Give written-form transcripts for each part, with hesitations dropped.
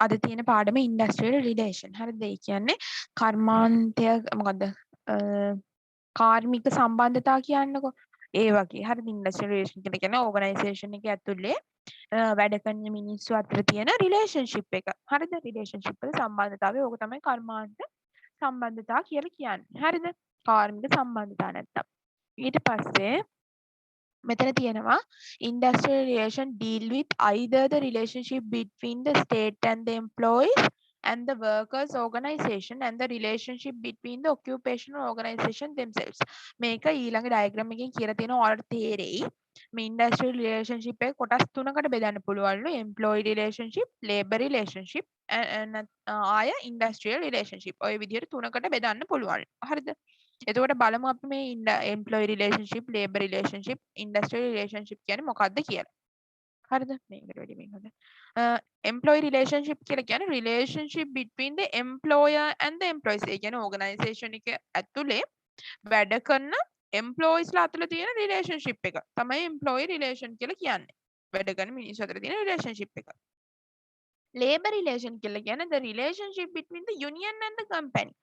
අද තියෙන පාඩම ඉන්ඩස්ට්‍රියල් රිලේෂන්. හරිද? ඒ කියන්නේ කර්මාන්තය මොකද්ද? කාර්මික සම්බන්ධතා කියන්නකෝ. ඒ වගේ. හරිද? ඉන්ඩස්ට්‍රියල් රිලේෂන් කියලා කියන්නේ ඕගනයිසේෂන් එකේ ඇතුලේ වැඩ කරන මිනිස්සු අතර තියෙන රිලේෂන්ෂිප් එක. හරිද? රිලේෂන්ෂිප් එක සම්බන්ධතාවය ඕක තමයි කර්මාන්ත සම්බන්ධතා කියලා කියන්නේ. හරිද? කාර්මික සම්බන්ධතා නැත්තම්. ඊට පස්සේ මෙතන තියෙනවා industrial relation deal with either the relationship between the state and the employees and the workers organization and the relationship between the occupational organization themselves. මේක ඊළඟ ඩයග්‍රෑම් එකෙන් කියලා තියෙනවා ඔයාලට තේරෙයි. මේ industrial relationship එක කොටස් තුනකට බෙදන්න පුළුවන්ලු. employee relationship, labor relationship ආය industrial relationship. ඔය විදිහට තුනකට බෙදන්න පුළුවන්. හරිද? එතකොට බලමු අපි මේ employee relationship, labor relationship, industrial relationship කියන්නේ මොකක්ද කියලා. හරිද? මේකට වැඩි මේක හොඳ. employee relationship කියලා කියන්නේ relationship between the employer and the employees. ඒ කියන්නේ organisation එක ඇතුලේ වැඩ කරන employees ලා අතර තියෙන relationship එක තමයි employee relation කියලා කියන්නේ. වැඩ කරන මිනිස්සු අතර තියෙන relationship එක. labor relation කියලා කියන්නේ the relationship between the union and the company.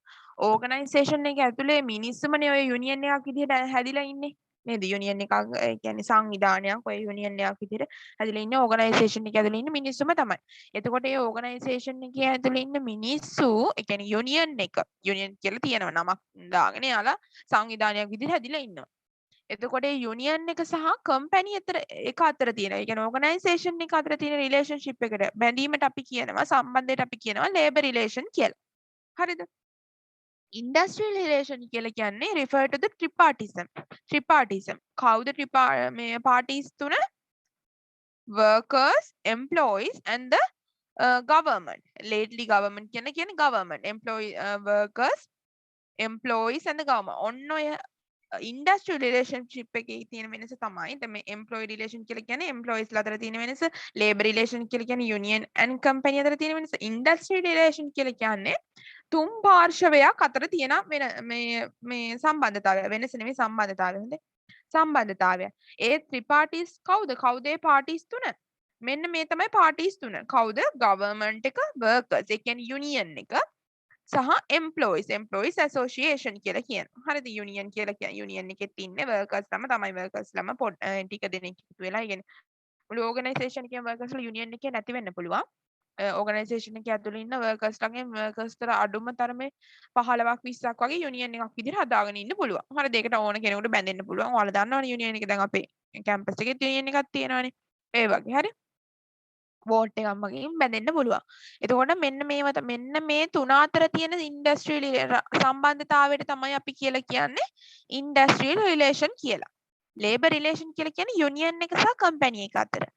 Organisation එක ඇතුලේ මිනිස්සුමනේ ඔය යුනියන් එකක් විදිහට හැදිලා ඉන්නේ. නේද? යුනියන් එකක් ඒ කියන්නේ සංවිධානයක් ඔය යුනියන් එකක් විදිහට හැදිලා ඉන්නේ ඕගනයිසේෂන් එක ඇතුලේ ඉන්න මිනිස්සුම තමයි. එතකොට මේ ඕගනයිසේෂන් එකේ ඇතුලේ ඉන්න මිනිස්සු ඒ කියන්නේ යුනියන් කියලා තියෙනවා නමක් දාගෙන යාලා සංවිධානයක් විදිහට හැදිලා ඉන්නවා. එතකොට යුනියන් එක සහ කම්පැනි අතර තියෙන ඒ කියන්නේ ඕගනයිසේෂන් එක අතර තියෙන රිලේෂන්ෂිප් එකට බැඳීමට අපි කියනවා සම්බන්ධයට අපි කියනවා ලේබර් රිලේෂන් කියලා. හරිද? ඉන්ඩස්ට්‍රියල් රිලේෂන් කියලා කියන්නේ refer to the tripartism. tripartism. කවුද මේ parties තුන? workers, employees and the government. lately government කියන්නේ government, employee, workers, employees and the government. ඔන්න ඔය ඉන්ඩස්ට්‍රියල් රිලේෂන්ෂිප් එකේ තියෙන වෙනස තමයි දැන් මේ එම්ප්ලොයි රිලේෂන් කියලා කියන්නේ එම්ප්ලොයිස්ලා අතර තියෙන වෙනස, ලේබර් රිලේෂන් කියලා කියන්නේ යුනියන් ඇන්ඩ් කම්පැනි අතර තියෙන වෙනස, ඉන්ඩස්ට්‍රියල් රිලේෂන් කියලා කියන්නේ තුන් පාර්ශවයක් අතර තියෙන මේ සම්බන්ධතාවය. වෙනස නෙමෙයි සම්බන්ධතාවය. හොඳේ. සම්බන්ධතාවය. ඒ ත්‍රිපාටිස් කවුද? කවුද ඒ පාටිස් තුන? මෙන්න මේ තමයි පාටිස් තුන. කවුද? ගවර්න්මන්ට් එක, වර්කර්ස් ඒ කියන්නේ යුනියන් එක සහ employees association කියලා කියනවා. හරිද? යුනියන් කියලා කියන්නේ යුනියන් එකෙත් ඉන්නේ වර්කර්ස් තමයි වර්කර්ස් ළම ටික දෙනෙක් එකතු වෙලා ඉගෙන මුළු ඕගනයිසේෂන් එකේම වර්කර්ස් ලා යුනියන් එකේ නැති වෙන්න පුළුවන්. ඕගනයිසේෂන් එකේ ඇතුළේ ඉන්න වර්කර්ස් ලාගෙන් වර්කර්ස්තර අඩුම තරමේ 15ක් 20ක් වගේ යුනියන් එකක් විදිහට හදාගෙන ඉන්න පුළුවන්. හරිද? ඒකට ඕන කෙනෙකුට බැඳෙන්න පුළුවන්. ඔයාලා දන්නවනේ යුනියන් එක දැන් අපේ කැම්පස් එකේ යුනියන් එකක් තියෙනවානේ. ඒ වගේ. හරි? වෝට් එකක් මගින් බැඳෙන්න පුළුවන්. එතකොට මෙන්න මේ තුන අතර තියෙන ඉන්ඩස්ට්‍රියල් සම්බන්ධතාවයට තමයි අපි කියලා කියන්නේ ඉන්ඩස්ට්‍රියල් රිලේෂන් කියලා. ලේබර් රිලේෂන් කියලා කියන්නේ යුනියන් එක සහ කම්පැනි එක අතර.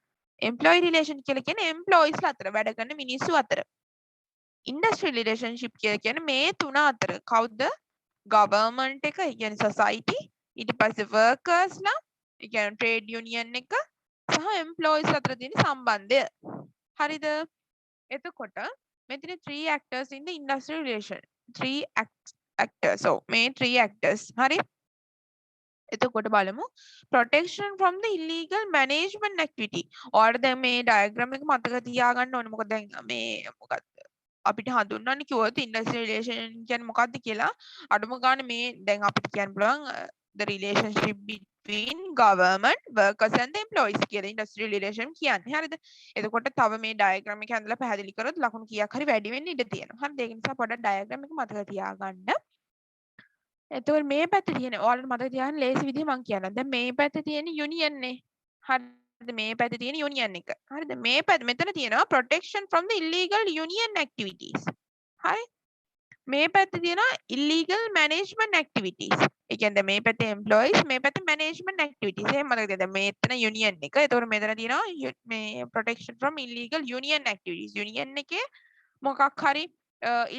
එම්ප්ලොයි රිලේෂන් කියලා කියන්නේ එම්ප්ලොයිස්ලා අතර වැඩ කරන මිනිස්සු අතර. ඉන්ඩස්ට්‍රියල් රිලේෂන්ෂිප් කියලා කියන්නේ මේ තුන අතර කවුද? ගවර්න්මන්ට් එක, ඒ කියන්නේ සොසයිටි, ඊට පස්සේ වර්කර්ස්ලා, ඒ කියන්නේ ට්‍රේඩ් යුනියන් එක සහ එම්ප්ලොයිස් අතර තියෙන සම්බන්ධය. හරිද? එතකොට මෙතන 3 actors in the industrial relation. 3 actors. So මේ 3 actors. හරි? එතකොට බලමු protection from the illegal management activity. ඔයාලට දැන් මේ diagram එක මතක තියාගන්න ඕනේ. මොකද දැන් මේ මොකක්ද අපිට හඳුන්වන්න කිව්වොත් industrial relation කියන්නේ මොකක්ද කියලා අඩුම ගානේ මේ දැන් අපිට කියන්න පුළුවන් the relationship between government, workers and the employees කියලා industrial relation කියන්නේ. හරිද? එතකොට තව මේ diagram එක ඇඳලා පැහැදිලි කරොත් ලකුණු කීයක් හරි වැඩි වෙන්න ඉඩ තියෙනවා. හරිද? ඒක නිසා පොඩ්ඩක් diagram එක මතක තියාගන්න. එතකොට මේ පැත්තේ තියෙන ඔයාලට මතක තියාගන්න ලේසි විදිහ මම කියන්නම්. දැන් මේ පැත්තේ තියෙන යුනියන් නේ. හරිද? මේ පැත්තේ තියෙන යුනියන් එක. හරිද? මේ පැත්ත මෙතන තියෙනවා protection from the illegal union activities. හරි? මේ පැත්තේ තියෙනවා illegal management activities. ඒ කියන්නේ මේ පැත්තේ employees මේ පැත්තේ management activities. එහෙම මතක තියාගන්න. මෙතන union එක. ඒතකොට මෙතන තියෙනවා මේ protection from illegal union activities. union එකේ මොකක් හරි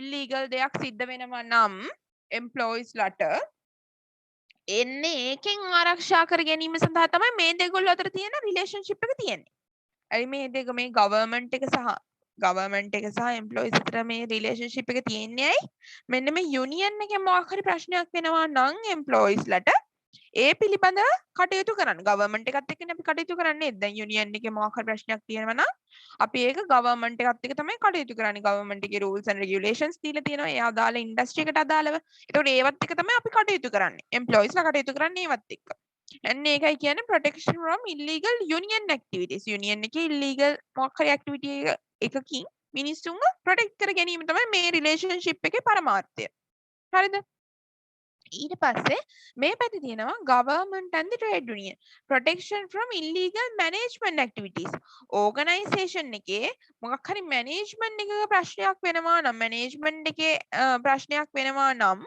illegal දෙයක් සිද්ධ වෙනවා නම් employees ලට එන්නේ ඒකෙන් ආරක්ෂා කර ගැනීම සඳහා තමයි මේ දෙගොල්ලෝ අතර තියෙන රිලේෂන්ෂිප් එක තියෙන්නේ. අයි මේ දෙක මේ ගවර්න්මන්ට් එක සහ එම්ප්ලොයිස් අතර මේ රිලේෂන්ෂිප් එක තියෙන්නේ ඇයි? මෙන්න මේ යුනියන් එකේ මොකක් හරි ප්‍රශ්නයක් වෙනවා නම් එම්ප්ලොයිස්ලට ඒ පිළිබඳව කටයුතු කරන්න. ගවර්න්මන්ට් එකත් එක්කනේ අපි කටයුතු කරන්නේ. දැන් යුනියන් එකේ මොකක් හරි ප්‍රශ්නයක් තියෙනවා නම් අපි ඒක ගවර්න්මන්ට් එකත් එක්ක තමයි කටයුතු කරන්නේ. ගවර්න්මන්ට් එකේ rules and regulations දීලා තියෙනවා. ඒ අදාළ ඉන්ඩස්ට්‍රි එකට අදාළව. ඒතකොට ඒවත් එක්ක තමයි අපි කටයුතු කරන්නේ. එම්ප්ලොයිස්ලා කටයුතු කරන්නේ ඒවත් එක්ක. අන්න ඒකයි කියන්නේ protection from illegal union activities. union එකේ illegal මොකක් හරි activity එකකින් මිනිස්සුන්ව ප්‍රොටෙක්ට් කර ගැනීම තමයි මේ රිලේෂන්ෂිප් එකේ පරමාර්ථය. හරිද? ඊට පස්සේ මේ පැත්තේ තියෙනවා government and the trade union protection from illegal management activities. organisation එකේ මොකක් හරි management එකක ප්‍රශ්නයක් වෙනවා නම් management එකේ ප්‍රශ්නයක් වෙනවා නම්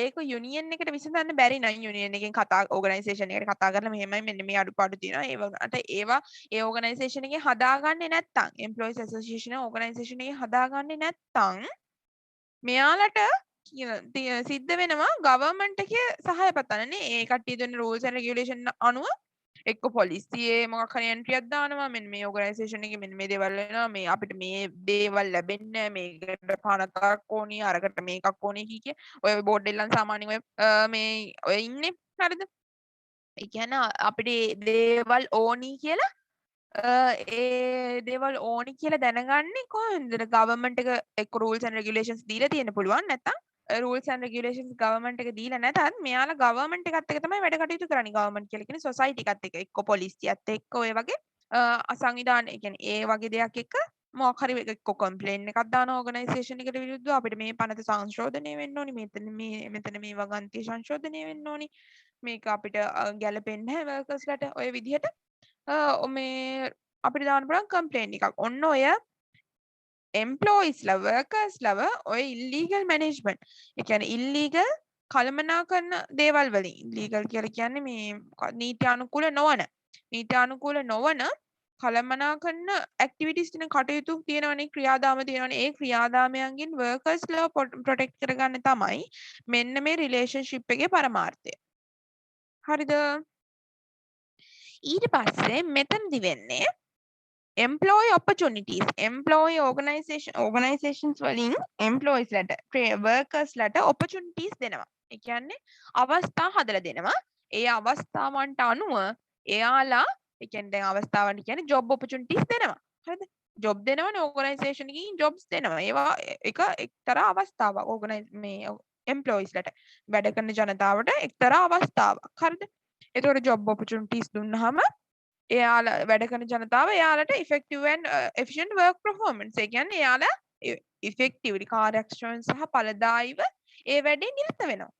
ඒක union එකට විසඳන්න බැරි නම් union එකෙන් කතා organisation එකට කතා කරලා මෙහෙමයි මෙන්න මේ අඩුපාඩු තියෙනවා ඒවා ඒ organisation එකේ හදාගන්නේ නැත්නම් employees association organisation එකේ හදාගන්නේ නැත්නම් මෙයාලට සිද්ධ වෙනවා ගවර්න්මන්ට් එකේ සහාය පතන්න නේ. ඒ කට්ටිය දෙන rules and regulation අනුව එක්ක පොලිසියේ මොකක් හරි එන්ට්‍රියක් දානවා මෙන්න මේ ඕගනයිසේෂන් එකේ මෙන්න මේ දේවල් වෙනවා මේ අපිට මේ දේවල් ලැබෙන්නේ නැහැ මේකට පනතක් ඕනි අරකට මේකක් ඕනි කිය ඔය බෝඩ් එකෙන් සාමාන්‍යයෙන් ඔය මේ ඔය ඉන්නේ හරිද? ඒ කියන්නේ අපිට දේවල් ඕනි කියලා ඒ දේවල් ඕනි කියලා දැනගන්නේ කොහොමද? ගවර්න්මන්ට් එක එක්ක rules and regulations දීලා තියෙන්න පුළුවන් නැත්නම් rules and regulations government එක දීලා නැතත් මෙයාලා government එකත් එක්ක තමයි වැඩ කටයුතු කරන්නේ. government කියලා කියන්නේ society එකත් එක්ක එක්ක පොලිසියත් එක්ක ඔය වගේ සංවිධාන ඒ කියන්නේ ඒ වගේ දෙයක් එක්ක මොකක් හරි එක්ක complaint එකක් දාන organisation එකට විරුද්ධව අපිට මේ පනත සංශෝධනය වෙන්න ඕනි මෙතන මේ වගන්තිය සංශෝධනය වෙන්න ඕනි මේක අපිට ගැලපෙන්නේ නැහැ workers ලට ඔය විදිහට මේ අපිට දාන්න පුළුවන් complaint එකක්. ඔන්න ඔය employees ලා workers ලව ඔය illegal management ඒ කියන්නේ illegal කළමනාකරන දේවල් වලින් illegal කියලා කියන්නේ මේ නීත්‍යානුකූල නොවන කළමනාකරන activities තියෙන කටයුතු තියෙනවනේ ක්‍රියාදාම තියෙනවනේ ඒ ක්‍රියාදාමයන්ගෙන් workers ලව protect කරගන්න තමයි මෙන්න මේ relationship එකේ පරමාර්ථය. හරිද? ඊට පස්සේ මෙතනදි වෙන්නේ employee opportunities employee organizations වලින් employees ලට workers ලට opportunities දෙනවා. ඒ කියන්නේ අවස්ථා හදලා දෙනවා. ඒ අවස්ථාවන්ට අනුව එයාලා ඒ කියන්නේ දැන් අවස්ථාවන් කියන්නේ job opportunities දෙනවා. හරිද? job දෙනවනේ organisation එකකින් jobs දෙනවා. ඒවා එක එක්තරා අවස්ථාවක් මේ employees ලට වැඩ කරන ජනතාවට එක්තරා අවස්ථාවක්. හරිද? ඒතකොට job opportunities දුන්නාම එයාලා වැඩ කරන ජනතාව එයාලට effective and efficient work performance ඒ කියන්නේ එයාලා effectively කාර්යක්ෂම සහ ඵලදායීව ඒ වැඩේ නිරත වෙනවා.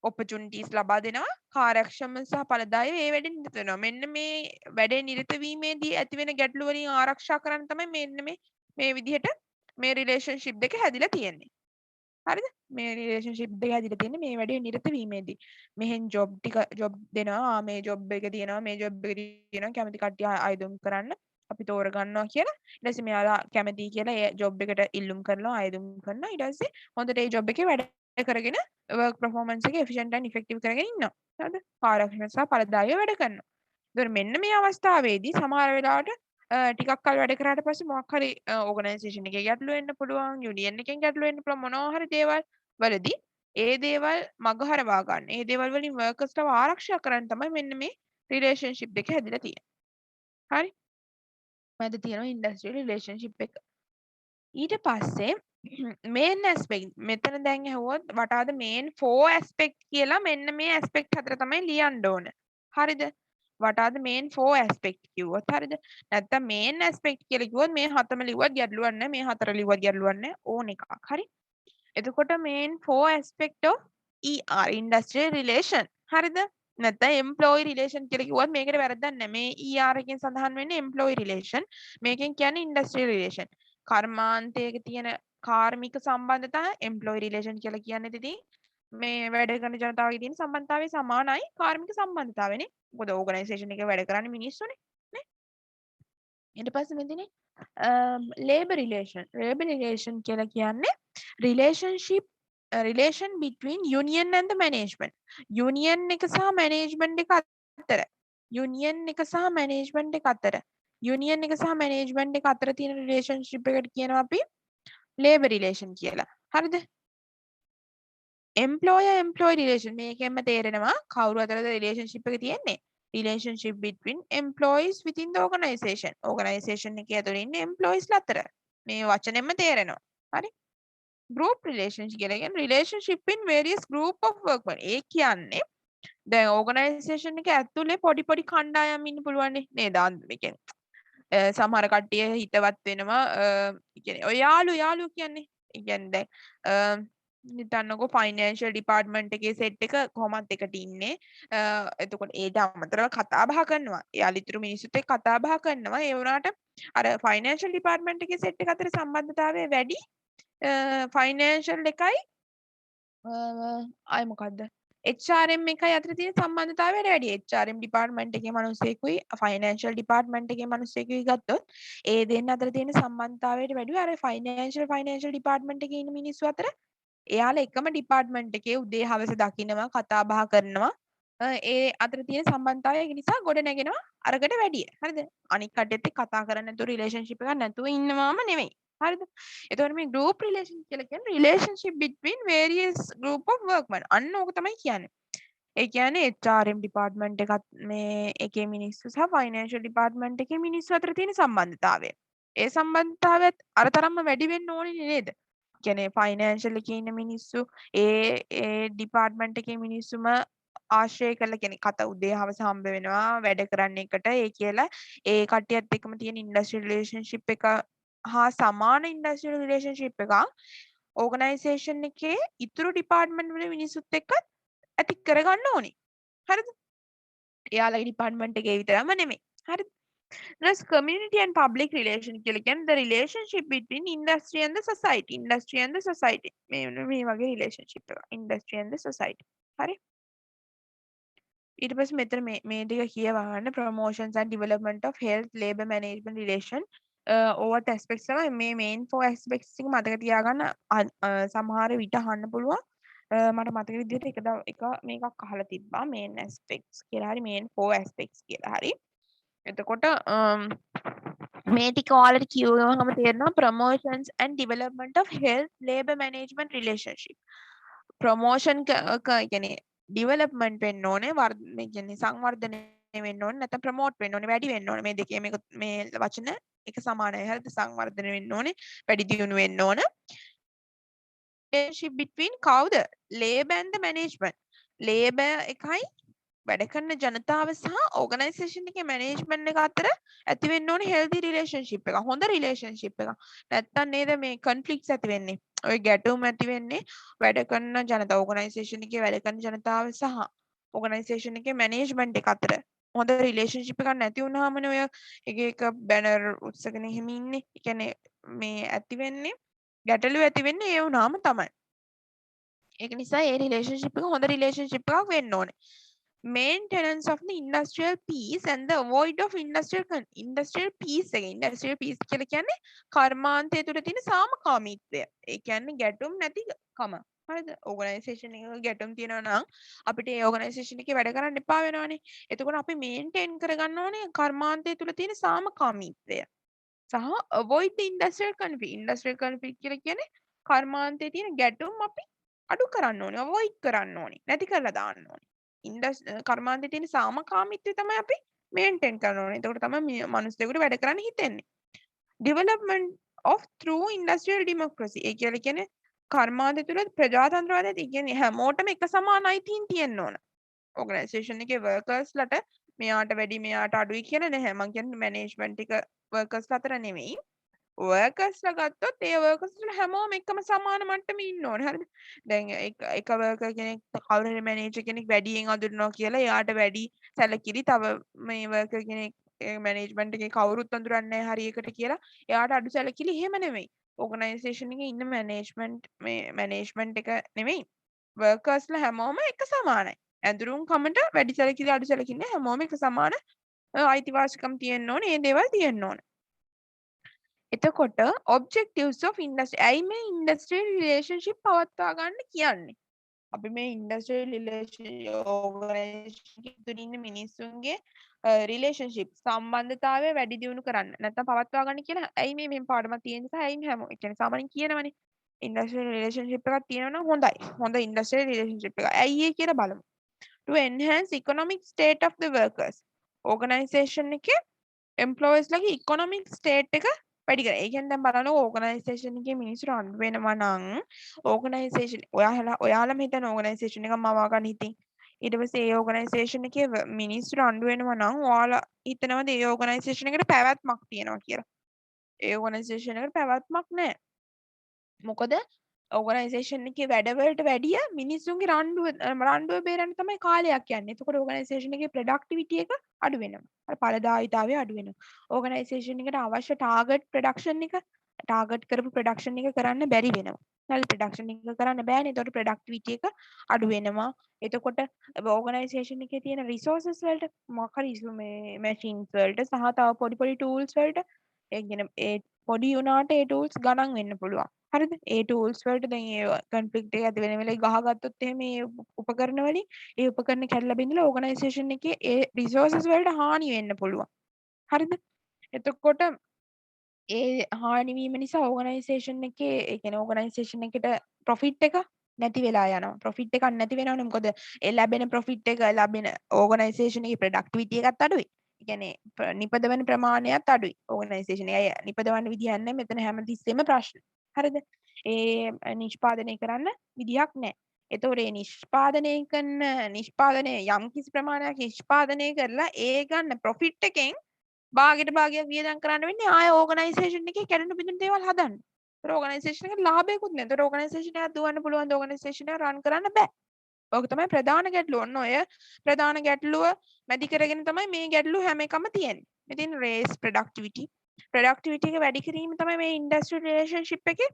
opportunities ලබා දෙනවා කාර්යක්ෂම සහ ඵලදායීව ඒ වැඩේ නිරත වෙනවා. මෙන්න මේ වැඩේ නිරත වීමේදී ඇතිවෙන ගැටලු වලින් ආරක්ෂා කරන්න තමයි මෙන්න මේ විදිහට මේ relationship දෙක හැදිලා තියෙන්නේ. හරිද? මේ රිලේෂන්ෂිප් දෙක හැදිලා තියෙන්නේ මේ වැඩේ නිරත වීමේදී. මෙහෙන් ජොබ් දෙනවා මේ ජොබ් එක තියෙනවා මේ ජොබ් එක තියෙනවා කැමති කට්ටිය අයදුම් කරන්න අපි තෝරගන්නවා කියලා. ඊට පස්සේ මෙයාලා කැමති කියලා ඒ ජොබ් එකට ඉල්ලුම් කරනවා අයදුම් කරනවා. ඊට පස්සේ හොඳට ඒ ජොබ් එකේ වැඩ කරගෙන work performance එක efficient and effective කරගෙන ඉන්නවා. හරිද? කාර්යක්ෂම සහ ඵලදායීව වැඩ කරනවා. ඒතර මෙන්න මේ අවස්ථාවේදී සමහර වෙලාවට ටිකක් කල් වැඩ කරාට පස්සේ මොකක් හරි ඕගනයිසේෂන් එකේ ගැටලු වෙන්න පුළුවන් යුනියන් එකෙන් ගැටලු වෙන්න පුළුවන් මොනවා හරි දේවල් වලදී ඒ දේවල් මගහරවා ගන්න. ඒ දේවල් වලින් workers ලව ආරක්ෂා කරන්න තමයි මෙන්න මේ රිලේෂන්ෂිප් දෙක හැදිලා තියෙන්නේ. හරි? මැද තියෙනවා ඉන්ඩස්ට්‍රියල් රිලේෂන්ෂිප් එක. ඊට පස්සේ main aspect මෙතන දැන් ඇහුවොත් what are the main 4 aspect කියලා මෙන්න මේ aspect හතර තමයි ලියන්න ඕන. හරිද? what are the main 4 aspect කිව්වොත් හරිද? නැත්තම් main aspect කියලා කිව්වොත් මේ හතම ලිව්වත් ගැටලුවක් නැහැ. මේ හතර ලිව්වත් ගැටලුවක් නැහැ. ඕන එකක්. හරි? එතකොට main 4 aspect of ER industrial relation. හරිද? නැත්නම් employee relation කියලා කිව්වත් මේකට වැරද්දක් නැහැ. මේ ER එකෙන් සඳහන් වෙන්නේ employee relation. මේකෙන් කියන්නේ industrial relation. කර්මාන්තයක තියෙන කාර්මික සම්බන්ධතා employee relation කියලා කියන්නේ ඉතින් මේ වැඩ කරන ජනතාවගේ තියෙන සම්බන්ධතාවය සමානයි කාර්මික සම්බන්ධතාවයනේ. මොකද ඕගනයිසේෂන් එකේ වැඩ කරන්නේ මිනිස්සුනේ නේ. ඊට පස්සේ මෙතන labor relation කියලා කියන්නේ relation between union and the management. union එක සහ management එක අතර union එක සහ management එක අතර union එක සහ management එක අතර තියෙන relationship එකට කියනවා අපි labor relation කියලා. හරිද? employer employee relation මේකෙන්ම තේරෙනවා කවුරු අතරද relationship එක තියෙන්නේ. relationship between employees within the organization. Organization එකේ ඇතුළේ ඉන්න employees ලා අතර. මේ වචනෙන්ම තේරෙනවා. හරි? group relationship කියලා කියන්නේ relationship in various group of workmen. ඒ කියන්නේ දැන් organization එක ඇතුලේ පොඩි කණ්ඩායම් ඉන්න පුළුවන් නේද? ඒ කියන්නේ සමහර කට්ටිය හිතවත් වෙනවා. ඒ කියන්නේ ඔය යාළු කියන්නේ. ඒ කියන්නේ දැන් හිතන්නකෝ ෆයිනෑන්ෂල් ඩිපාර්ට්මන්ට් එකේ සෙට් එක කොහොමත් එකට ඉන්නේ. එතකොට ඒට අමතරව කතා බහ කරනවා. යාළුතුරු මිනිස්සුත් එක්ක කතා බහ කරනවා. ඒ වුණාට අර ෆයිනෑන්ෂල් ඩිපාර්ට්මන්ට් එකේ සෙට් එක අතර සම්බන්ධතාවය වැඩි. ෆයිනෑන්ෂල් එකයි ආයෙ මොකද්ද? HRM එකයි අතර තියෙන සම්බන්ධතාවය වැඩි. HRM ඩිපාර්ට්මන්ට් එකේ මිනිස්සෙකුයි ෆයිනෑන්ෂල් ඩිපාර්ට්මන්ට් එකේ මිනිස්සෙකුයි ගත්තොත් ඒ දෙන්න අතර තියෙන සම්බන්ධතාවයට වැඩිව අර ෆයිනෑන්ෂල් ඩිපාර්ට්මන්ට් එකේ ඉන්න මිනිස්සු අතර එයාලා එකම ඩිපාර්ට්මන්ට් එකේ උදේ හවස දකිනවා කතා බහ කරනවා. ඒ අතර තියෙන සම්බන්ධතාවය ඒක නිසා ගොඩ නැගෙනවා අරකට වැඩිය. හරිද? අනික් කට්ටියත් එක්ක කතා කරන්නේ නැතුව රිලේෂන්ෂිප් එකක් නැතුව ඉන්නවාම නෙමෙයි. හරිද? එතකොට මේ group relation කියලා කියන්නේ relationship between various group of workmen. අන්න ඕක තමයි කියන්නේ. ඒ කියන්නේ HRM ඩිපාර්ට්මන්ට් එකත් මේ එකේ මිනිස්සු සහ ෆයිනෑන්ෂල් ඩිපාර්ට්මන්ට් එකේ මිනිස්සු අතර තියෙන සම්බන්ධතාවය. ඒ සම්බන්ධතාවයත් අර තරම්ම වැඩි වෙන්න ඕනේ නේද? කියන්නේ ෆයිනෑන්ෂල් එකේ ඉන්න මිනිස්සු ඒ ඩිපාර්ට්මන්ට් එකේ මිනිස්සුම ආශ්‍රය කරලා කියන්නේ කතා උදේ හවස හම්බ වෙනවා වැඩ කරන්න එකට ඒ කියලා ඒ කට්ටියත් එක්කම තියෙන ඉන්ඩස්ට්‍රියල් රිලේෂන්ෂිප් එක හා සමාන ඉන්ඩස්ට්‍රියල් රිලේෂන්ෂිප් එකක් ඕගනයිසේෂන් එකේ ඉතුරු ඩිපාර්ට්මන්ට් වල මිනිස්සුත් එක්ක ඇති කරගන්න ඕනේ. හරිද? එයාලගේ ඩිපාර්ට්මන්ට් එකේ විතරම නෙමෙයි. හරිද? Thus, community and public relation කියලා කියන්නේ the relationship between industry and the society. Industry and the society. මේ වගේ relationship එක. Industry and the society. හරි? ඊට පස්සේ මෙතන මේ ටික කියවන්න promotions and development of health labor management relation ඕවත් aspects තමයි මේ main 4 aspects ටික මතක තියාගන්න සමහර විට අහන්න පුළුවන්. මට මතක විදිහට එක මේකක් අහලා තිබ්බා main aspects කියලා හරි main 4 aspects කියලා හරි. එතකොට මේ ටික ඔයාලට කියවුවම තේරෙනවා promotions and development of health labor management relationship. promotion කියන්නේ development වෙන්න ඕනේ මේ කියන්නේ සංවර්ධනය වෙන්න ඕනේ නැත්නම් promote වෙන්න ඕනේ වැඩි වෙන්න ඕනේ මේ දෙකේ මේ වචන එක සමානයි හරිද සංවර්ධනය වෙන්න ඕනේ වැඩි දියුණු වෙන්න ඕන relationship between කවුද labor and the management labor එකයි වැඩ කරන ජනතාව සහ ඕගනයිසේෂන් එකේ මැනේජ්මන්ට් එක අතර ඇති වෙන්න ඕනේ healthy relationship එක. හොඳ relationship එකක්. නැත්තම් නේද මේ conflicts ඇති වෙන්නේ. ඔය ගැටුම් ඇති වෙන්නේ වැඩ කරන ජනතාව ඕගනයිසේෂන් එකේ වැඩ කරන ජනතාව සහ ඕගනයිසේෂන් එකේ මැනේජ්මන්ට් එක අතර හොඳ relationship එකක් නැති වුනහමනේ ඔය එක බැනර් උත්සගෙන එහෙම ඉන්නේ. ඒ කියන්නේ මේ ඇති වෙන්නේ ගැටලු ඇති වෙන්නේ ඒ වුනහම තමයි. ඒක නිසා ඒ relationship එක හොඳ relationship එකක් වෙන්න ඕනේ. Maintenance of the industrial peace and the avoid of industrial peace එක industrial peace කියලා කියන්නේ කර්මාන්තය තුළ තියෙන සාමකාමීත්වය. ඒ කියන්නේ ගැටුම් නැති කම. හරිද? ඕගනයිසේෂන් එකක ගැටුම් තියෙනවා නම් අපිට ඒ ඕගනයිසේෂන් එකේ වැඩ කරන්න එපා වෙනවනේ. එතකොට අපි මේන්ටේන් කරගන්න ඕනේ කර්මාන්තය තුළ තියෙන සාමකාමීත්වය. සහ avoid the industrial conflict. Industrial conflict කියලා කියන්නේ කර්මාන්තයේ තියෙන ගැටුම් අපි අඩු කරන්න ඕනේ, avoid කරන්න ඕනේ, නැති කරලා දාන්න ඕනේ. කර්මාන්තයේ තියෙන සාමකාමීත්වය තමයි අපි මේන්ටේන් කරන්න ඕනේ. එතකොට තමයි මිනිස්සුන්ට වැඩ කරන්න හිතෙන්නේ. Development of through industrial democracy. ඒ කියන්නේ කර්මාන්තය තුළ ප්‍රජාතන්ත්‍රවාදය කියන්නේ හැමෝටම එක සමාන අයිතීන් තියෙන්න ඕන. ඕගනයිසේෂන් එකේ වර්කර්ස්ලට මෙයාට වැඩි මෙයාට අඩුයි කියලා නැහැ. මම කියන්නේ මැනේජ්මන්ට් එක වර්කර්ස්ලා අතර නෙමෙයි. වර්කර්ස්ලා ගත්තොත් ඒ වර්කර්ස්ලා හැමෝම එකම සමාන මට්ටමේ ඉන්න ඕනේ. හරිද? දැන් එක වර්කර් කෙනෙක් කවුරු හරි මැනේජර් කෙනෙක් වැඩියෙන් අඳුරනවා කියලා එයාට වැඩි සැලකිලි තව මේ වර්කර් කෙනෙක් මැනේජ්මන්ට් එකේ කවුරුත් අඳුරන්නේ නැහැ හරියකට කියලා එයාට අඩු සැලකිලි එහෙම නෙමෙයි. ඕගනයිසේෂන් එකේ ඉන්න මැනේජ්මන්ට් එක නෙමෙයි. වර්කර්ස්ලා හැමෝම එක සමානයි. ඇඳුරුම් කමට වැඩි සැලකිලි අඩු සැලකිලි නැහැ. හැමෝම එක සමාන අයිතිවාසිකම් තියෙන්න ඕනේ. මේ දේවල් තියෙන්න ඕනේ. එතකොට objectives of industry ඇයි මේ industrial relationship පවත්වා ගන්න කියන්නේ අපි මේ industrial relationship organization තුළ ඉන්න මිනිස්සුන්ගේ relationship සම්බන්ධතාවය වැඩි දියුණු කරන්න නැත්නම් පවත්වා ගන්න කියලා ඇයි මේ මෙහෙම පාඩමක් තියෙන නිසා ඇයි හැමෝම ඒ කියන්නේ සාමාන්‍යයෙන් කියනවනේ industrial relationship එකක් තියෙනවා නම් හොඳයි හොඳ industrial relationship එකක් ඇයි ඒ කියලා බලමු to enhance economic state of the workers organisation එකේ එම්ප්ලොයිස් ලගේ ඉකොනොමික් ස්ටේට් එක වැඩි කරනවා. ඒ කියන්නේ දැන් බලන්න ඕගනයිසේෂන් එකේ මිනිස්සු රන් වෙනවා නම් ඕගනයිසේෂන් ඔයාලම හිතන ඕගනයිසේෂන් එකක් මවා ගන්න හිතින් ඊට පස්සේ ඒ ඕගනයිසේෂන් එකේ මිනිස්සු රණ්ඩු වෙනවා නම් ඔයාලා හිතනවාද ඒ ඕගනයිසේෂන් එකට පැවැත්මක් තියෙනවා කියලා? ඒ ඕගනයිසේෂන් එකට පැවැත්මක් නැහැ. මොකද ඕගනයිසේෂන් එකේ වැඩවලට වැඩිය මිනිස්සුන්ගේ රණ්ඩුව බේරන්න තමයි කාලයක් යන්නේ. එතකොට ඕගනයිසේෂන් එකේ ප්‍රොඩක්ටිවිටි එක අඩු වෙනවා. අර ඵලදායීතාවය අඩු වෙනවා. ඕගනයිසේෂන් එකට අවශ්‍ය ටාගට් ප්‍රොඩක්ෂන් එක ටාගට් කරපු ප්‍රොඩක්ෂන් එක කරන්න බැරි වෙනවා. හරි ප්‍රොඩක්ෂන් එක කරන්න බෑනේ. එතකොට ප්‍රොඩක්ටිවිටි එක අඩු වෙනවා. එතකොට ඕගනයිසේෂන් එකේ තියෙන රිසෝසස් වලට මොකක් හරි මේ මැෂින්ස් වලට සහ තව පොඩි පොඩි ටූල්ස් වලට ඒ කියන්නේ ඒ පොඩි වුණාට ඒ ටූල්ස් ගණන් වෙන්න පුළුවන්. හරිද? ඒ ටූල්ස් වලට දැන් ඒ කොන්ෆ්ලික්ට් එක ඇති වෙන වෙලාවේ ගහගත්තොත් එහෙම මේ උපකරණ වලින් ඒ උපකරණ කැඩලා බිඳලා ඕගනයිසේෂන් එකේ ඒ රිසෝසස් වලට හානි වෙන්න පුළුවන්. හරිද? එතකොට ඒ හානි වීම නිසා ඕගනයිසේෂන් එකේ ඒ කියන්නේ ඕගනයිසේෂන් එකට ප්‍රොෆිට් එක නැති වෙලා යනවා. ප්‍රොෆිට් එකක් නැති වෙනවනේ. මොකද ඒ ලැබෙන ප්‍රොෆිට් එක ලැබෙන ඕගනයිසේෂන් එකේ ප්‍රොඩක්ටිවිටි එකත් අඩුයි. ඒ කියන්නේ නිපදවන ප්‍රමාණයත් අඩුයි. ඕගනයිසේෂන් එක නිපදවන්න විදිහක් නැහැ. මෙතන හැමතිස්සෙම ප්‍රශ්න. හරිද? ඒ නිෂ්පාදනය කරන්න විදිහක් නැහැ. එතකොට මේ නිෂ්පාදනය යම් කිසි ප්‍රමාණයක් නිෂ්පාදනය කරලා ඒ ගන්න ප්‍රොෆිට් එකෙන් භාගයට භාගයක් වියදම් කරන්න වෙන්නේ ආය ඕගනයිසේෂන් එකේ කැඩෙන බිඳෙන දේවල් හදන්න. ඒතර ඕගනයිසේෂන් එකට ලාභයක්වත් නැහැ. ඒතර ඕගනයිසේෂන් එකක් දුවන්න පුළුවන් ද ඕගනයිසේෂන් එක රන් කරන්න බෑ. ඕක තමයි ප්‍රධාන ගැටලුව. ඔන්න ඔය ප්‍රධාන ගැටලුව මැදි කරගෙන තමයි මේ ගැටලුව හැම එකම තියෙන්නේ. ඉතින් රේස් ප්‍රොඩක්ටිවිටි එක වැඩි කිරීම තමයි මේ ඉන්ඩස්ට්‍රියල් රිලේෂන්ෂිප් එකේ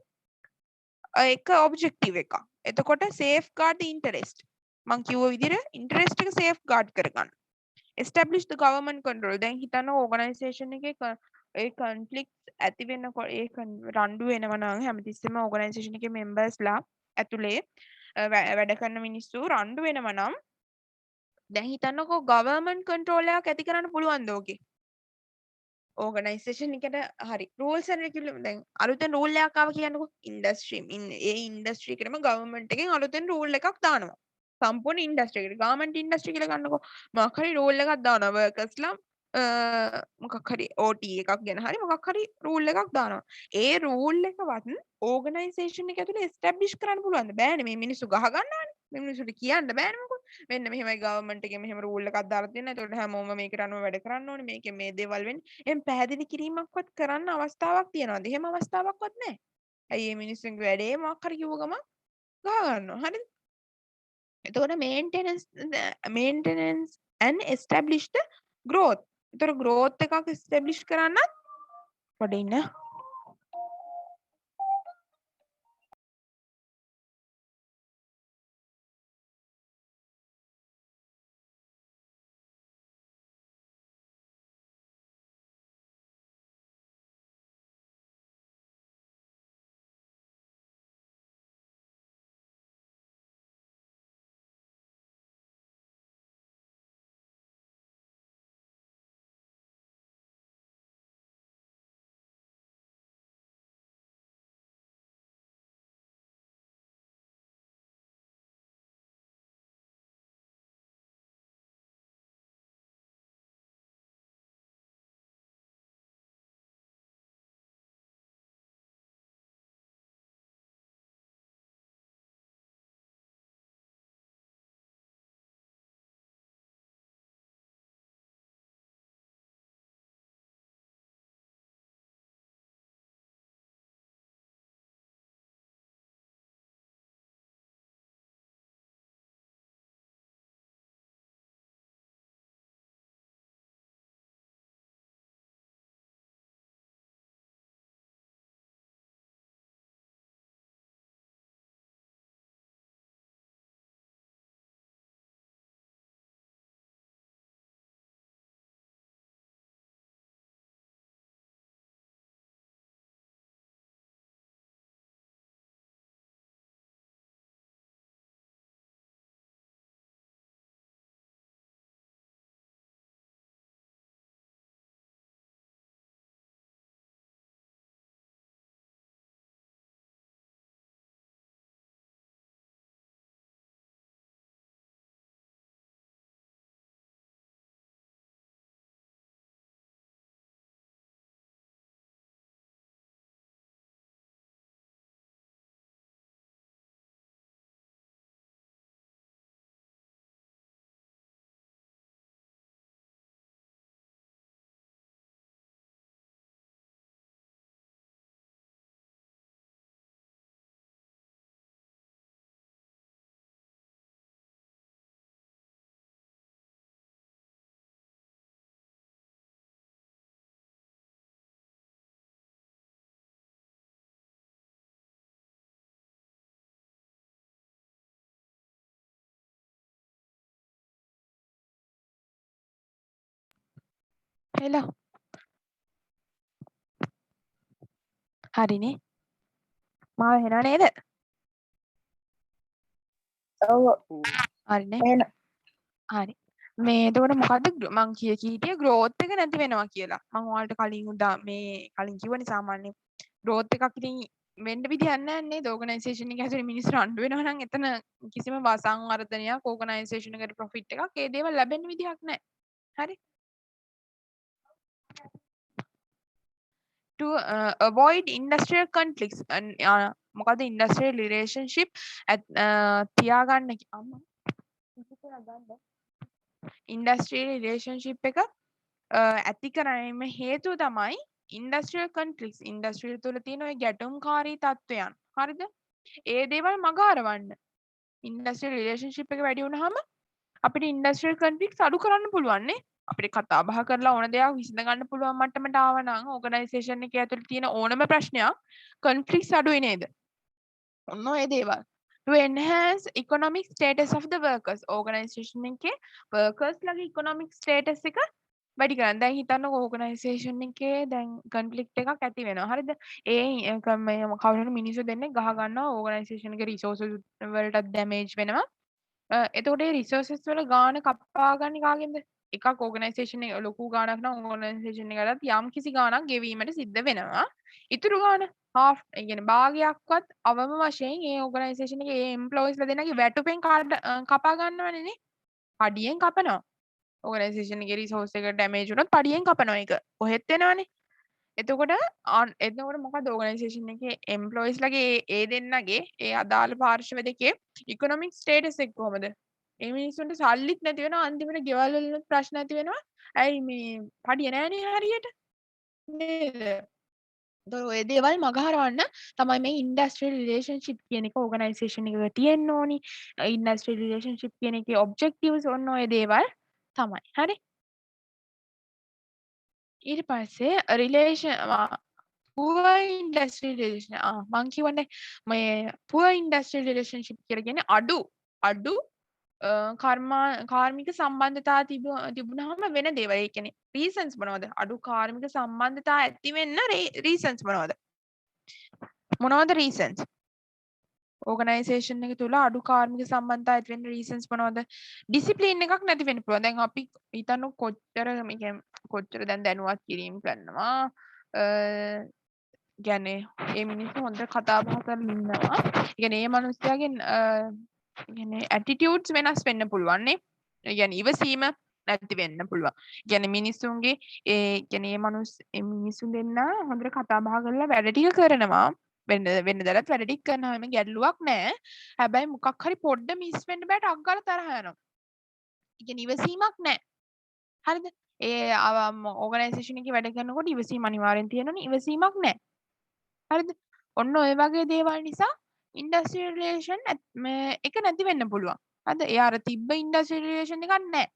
එක ඔබ්ජෙක්ටිව් එකක්. එතකොට සේෆ්ගාඩ් ද ඉන්ටරෙස්ට්. මං කිව්ව විදිහට ඉන්ටරෙස්ට් එක සේෆ්ගාඩ් කරගන්න. establish the government control. දැන් හිතන්න ඕගනයිසේෂන් එකේ ඒ කොන්ෆ්ලික්ට්ස් ඇති වෙනකොට ඒ රණ්ඩු වෙනවා නම් හැමතිස්සෙම ඕගනයිසේෂන් එකේ මෙම්බර්ස්ලා ඇතුලේ වැඩ කරන මිනිස්සු රණ්ඩු වෙනවා නම් දැන් හිතන්නකෝ ගවර්න්මන්ට් කන්ට්‍රෝල් එකක් ඇති කරන්න පුළුවන්ද ඕකේ? ඕගනයිසේෂන් එකට හරි රූල්ස් ඇන්ඩ් රෙගියුලේෂන් දැන් අලුතෙන් රූල් එකක් ආව කියන්නකෝ ඒ ඉන්ඩස්ට්‍රි එකේම ගවර්න්මන්ට් එකෙන් අලුතෙන් රූල් එකක් දානවා. සම්පූර්ණ ඉන්ඩස්ට්‍රි එකට ගාර්මන්ට් ඉන්ඩස්ට්‍රි කියලා ගන්නකො මොකක් හරි රූල් එකක් දානවා වර්කර්ස්ලා මොකක් හරි OT එකක් ගැන හරි මොකක් හරි රූල් එකක් දානවා. ඒ රූල් එකවත් ඕගනයිසේෂන් එක ඇතුලේ එස්ටැබ්ලිෂ් කරන්න පුළුවන්ද? බෑනේ මේ මිනිස්සු ගහ ගන්නවානේ. මේ මිනිස්සුන්ට කියන්න බෑනේ මොකද? මෙන්න මෙහෙමයි ගවර්න්මන්ට් එකේ මෙහෙම රූල් එකක් දාලා තියෙනවා. ඒතකොට හැමෝම මේකට අනුව වැඩ කරන්න ඕනේ. මේකේ මේ දේවල් වෙන්නේ. එහෙන් පැහැදිලි කිරීමක්වත් කරන්න අවස්ථාවක් තියනවාද? එහෙම අවස්ථාවක්වත් නැහැ. ඇයි මේ මිනිස්සුන්ගේ වැඩේ මොකක් හරි කිව්ව ගමන් ගහ ගන්නවා. හරිද? එතකොට maintenance and establish the growth. එතකොට growth එකක් establish කරන්නත් පොඩ්ඩ ඉන්න. hello හරිනේ මාව හෙනා නේද ඔව් හරිනේ එහෙනම් හරි මේ එතකොට මොකද්ද මං කීටිය growth එක නැති වෙනවා කියලා මං ඔයාලට කලින් උදා මේ කලින් කිව්වනේ සාමාන්‍ය growth එකක් ඉතින් වෙන්න විදිහක් නැහැ නේද ඕගනයිසේෂන් එකේ හැදුවේ මිනිස්සු රණ්ඩු වෙනවා නම් එතන කිසිම සංවර්ධනයක් ඕගනයිසේෂන් එකට ප්‍රොෆිට් එකක් ඒ දේවල් ලැබෙන්න විදිහක් නැහැ හරි to avoid industrial conflicts මොකද industrial relationship තියාගන්න අම්මා industrial relationship එක ඇති කරගැනීම හේතුව තමයි industrial conflicts industrial තුල තියෙන ওই ගැටුම්කාරී තත්ත්වයන් හරිද ඒ දේවල් මග හරවන්න industrial relationship එක වැඩි වුණාම අපිට industrial conflicts අඩු කරන්න පුළුවන් නේ අපිට කතා බහ කරලා ඕන දෙයක් විසඳ ගන්න පුළුවන් මට්ටමට ආව නම් ඕගනයිසේෂන් එකේ ඇතුළේ තියෙන ඕනම ප්‍රශ්නයක් conflicts අඩුයි නේද ඔන්න ඔය දේවල් to enhance economic status of the workers organisation එකේ workers ලගේ economic status එක වැඩි කරන්න. දැන් හිතන්නකෝ ඕගනයිසේෂන් එකේ දැන් conflict එකක් ඇති වෙනවා. හරිද? ඒ කවුරු හරි මිනිස්සු දෙන්නෙක් ගහ ගන්නවා ඕගනයිසේෂන් එකේ resources වලට damage වෙනවා. එතකොට ඒ resources වල ගාණ කපා ගන්න කාගෙන්ද? එකක් ඕගනයිසේෂන් එක ලොකු ගාණක් නම් ඕගනයිසේෂන් එකකට යම් කිසි ගාණක් ගෙවීමට සිද්ධ වෙනවා. ඉතුරු ගාණ half ඒ කියන්නේ භාගයක්වත් අවම වශයෙන් ඒ ඕගනයිසේෂන් එකේ ඒ එම්ප්ලොයිස්ලා දෙන්නගේ වැටුපෙන් කපා ගන්නවනේ නේ. පඩියෙන් කපනවා. ඕගනයිසේෂන් එකේ රිසෝස් එක ඩැමේජ් වුණොත් පඩියෙන් කපනවා ඒක. කොහෙත් වෙනවනේ. එතකොට මොකද ඕගනයිසේෂන් එකේ එම්ප්ලොයිස් ලගේ ඒ දෙන්නගේ ඒ අදාළ පාර්ශව දෙකේ ඉකොනොමික් ස්ටේටස් එක කොහමද? ඒ මිනිස්සුන්ට සල්ලිත් නැති වෙනවා අන්තිමට ගෙවල් වලින් ප්‍රශ්න ඇති වෙනවා. ඇයි මේ පඩිය නෑනේ හරියට. නේද? එතකොට ඔය දේවල් මගහරවන්න තමයි මේ ඉන්ඩස්ට්‍රියල් රිලේෂන්ෂිප් කියන එක ඕගනයිසේෂන් එකක තියෙන්න ඕනි. ඉන්ඩස්ට්‍රියල් රිලේෂන්ෂිප් කියන එකේ ඔබ්ජෙක්ටිව්ස් ඔන්න ඔය දේවල් තමයි. හරි? ඊට පස්සේ පුවර් ඉන්ඩස්ට්‍රියල් රිලේෂන් මං කියවනේ මේ පුවර් ඉන්ඩස්ට්‍රියල් රිලේෂන්ෂිප් කියලා කියන්නේ අඩු කාර්මික සම්බන්ධතා තිබුණාම වෙන දේවල්. ඒ කියන්නේ රීසන්ස් මොනවද? අඩු කාර්මික සම්බන්ධතා ඇති වෙන්න රීසන්ස් මොනවද? මොනවද රීසන්ස්? ඕගනයිසේෂන් එක තුල අඩු කාර්මික සම්බන්ධතා ඇති වෙන්න රීසන්ස් මොනවද? ඩිසිප්ලින් එකක් නැති වෙන්න පුළුවන්. දැන් අපි හිතන්න කොච්චර දැන් දැනුවත් කිරීම කරනවා. කියන්නේ ඒ මිනිස්සු හොඳට කතා බහ කරලා ඉන්නවා. ඒ කියන්නේ මේ මිනිස්යාගෙන් කියන්නේ ඇටිටියුඩ්ස් වෙනස් වෙන්න පුළුවන් නේ. ඒ කියන්නේ ඉවසීම නැති වෙන්න පුළුවන්. කියන්නේ මිනිස්සුන්ගේ ඒ කියන්නේ මේ මිනිස්සු දෙන්න හොඳට කතා බහ කරලා වැඩ ටික කරනවා. වෙනදලත් වැඩ ටික කරනවා. මේ ගැටලුවක් නැහැ. හැබැයි මොකක් හරි පොඩ්ඩ මිස් වෙන්න බෑ ටක් ගාලා තරහ යනවා. ඒ කියන්නේ ඉවසීමක් නැහැ. හරිද? ඒ ඕගනයිසේෂන් එකේ වැඩ කරනකොට ඉවසීම අනිවාර්යෙන් තියෙනවනේ. ඉවසීමක් නැහැ. හරිද? ඔන්න ඔය වගේ දේවල් නිසා ඉන්ඩස්ට්‍රියල් රිලේෂන් එක නැති වෙන්න පුළුවන්. හරිද? ඒ අර තිබ්බ ඉන්ඩස්ට්‍රියල් රිලේෂන් එකක් නැහැ.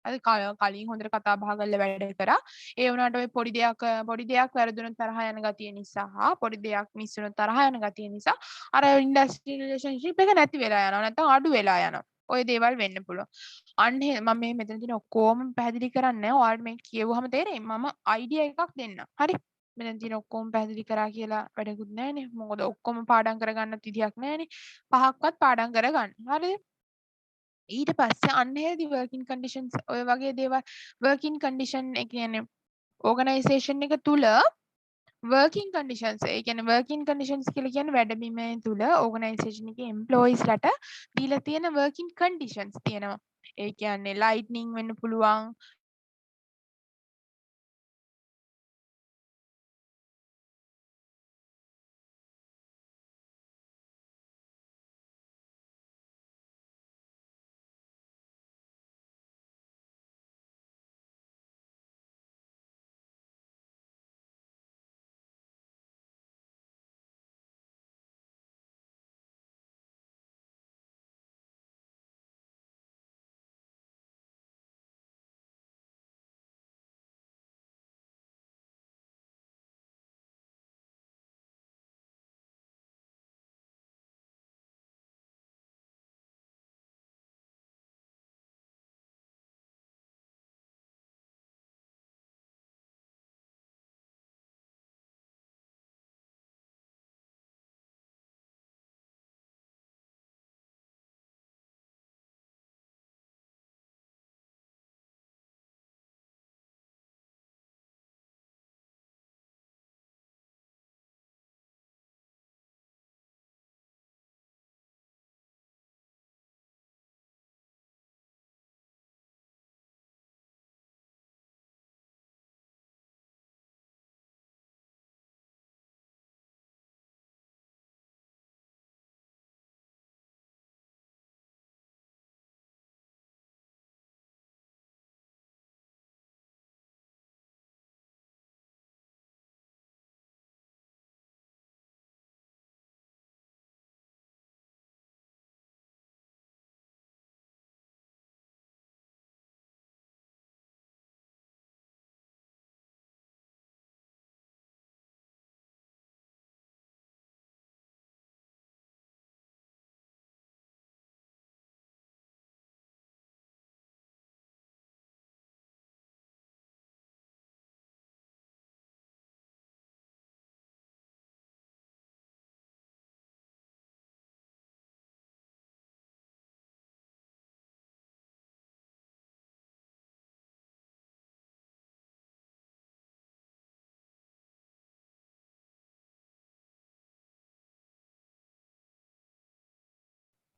හරි කලින් හොඳට කතා බහ කරලා වැඩ කරා. ඒ වුණාට ඔය පොඩි දෙයක් වැරදුනොත් තරහ යන ගතිය නිසා පොඩි දෙයක් මිස් වුණොත් තරහ යන ගතිය නිසා අර ඉන්ඩස්ට්‍රියල් රිලේෂන්ෂිප් එක නැති වෙලා යනවා. නැත්නම් අඩු වෙලා යනවා. ඔය දේවල් වෙන්න පුළුවන්. අන්න මම මේ මෙතන තියෙන ඔක්කොම පැහැදිලි කරන්නේ නැහැ. ඔයාලට මේක කියවුවහම තේරෙයි. මම අයිඩියා එකක් දෙන්නම්. හරි? මෙතන තියෙන ඔක්කොම පැහැදිලි කරා කියලා වැඩකුත් නැහැනේ. මොකද ඔක්කොම පාඩම් කරගන්නත් විදියක් නැහැනේ. පහක්වත් පාඩම් කරගන්න. හරිද? ඊට පස්සේ unhealthy working conditions ඔය වගේ දේවල් working condition ඒ කියන්නේ organization එක තුල working conditions ඒ කියන්නේ working conditions කියලා කියන්නේ වැඩබිම තුල organization එකේ employees ලට දීලා තියෙන working conditions තියෙනවා. ඒ කියන්නේ lightning වෙන්න පුළුවන්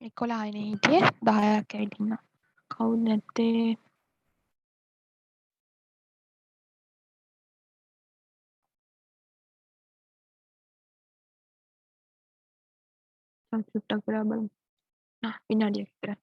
11යිනේ හිටියේ 10ක් ඇවිදින්න. කවුද නැත්තේ? චුට්ටක් වෙලා බලමු. විනාඩියක් විතර.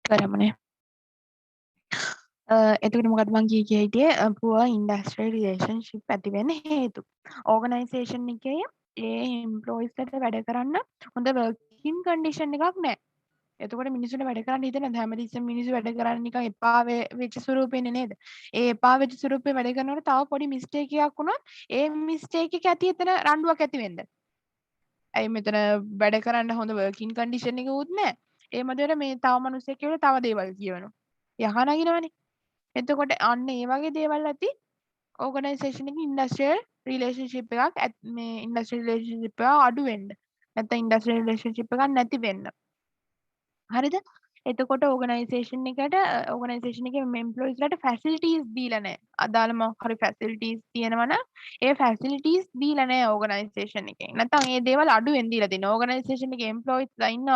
කරමුනේ. එතකොට මොකද මං කිය හිටියේ poor industrial relationship ඇති වෙන්න හේතු. ඕගනයිසේෂන් එකේ ඒ එම්ප්ලොයිස්ලට වැඩ කරන්න හොඳ working condition එකක් නැහැ. එතකොට මිනිස්සුන්ට වැඩ කරන්න හිතෙන්නේ නැද්ද? හැමතිස්සෙම මිනිස්සු වැඩ කරන්නේ නිකන් එපා වෙච්ච ස්වරූපෙන්නේ නේද? ඒ එපා වෙච්ච ස්වරූපේ වැඩ කරනකොට තව පොඩි මිස්ටේක් එකක් වුණොත් ඒ මිස්ටේක් එක ඇති එතන රණ්ඩුවක් ඇති වෙන්න. ඇයි මෙතන වැඩ කරන්න හොඳ working condition එක උත් නැහැ. ඒ මැදට මේ තව මිනිස්සෙක් කියලා තව දේවල් කියවනවා. යහ නගිනවනේ. එතකොට අන්න ඒ වගේ දේවල් ඇති ඕගනයිසේෂන් එකේ ඉන්ඩස්ට්‍රියල් රිලේෂන්ෂිප් එකක් මේ ඉන්ඩස්ට්‍රියල් රිලේෂන්ෂිප් එක අඩු වෙන්න. නැත්නම් ඉන්ඩස්ට්‍රියල් රිලේෂන්ෂිප් එකක් නැති වෙන්න. හරිද? එතකොට ඕගනයිසේෂන් එකට ඕගනයිසේෂන් එකේ එම්ප්ලොයිස්ලාට ෆැසිලිටීස් දීලා නැහැ. අදාළ මොකක් හරි ෆැසිලිටීස් තියෙනවා නම් ඒ ෆැසිලිටීස් දීලා නැහැ ඕගනයිසේෂන් එකෙන්. නැත්නම් ඒ දේවල් අඩුවෙන් දීලා තියෙනවා. ඕගනයිසේෂන් එකේ එම්ප්ලොයිස්ලා ඉන්න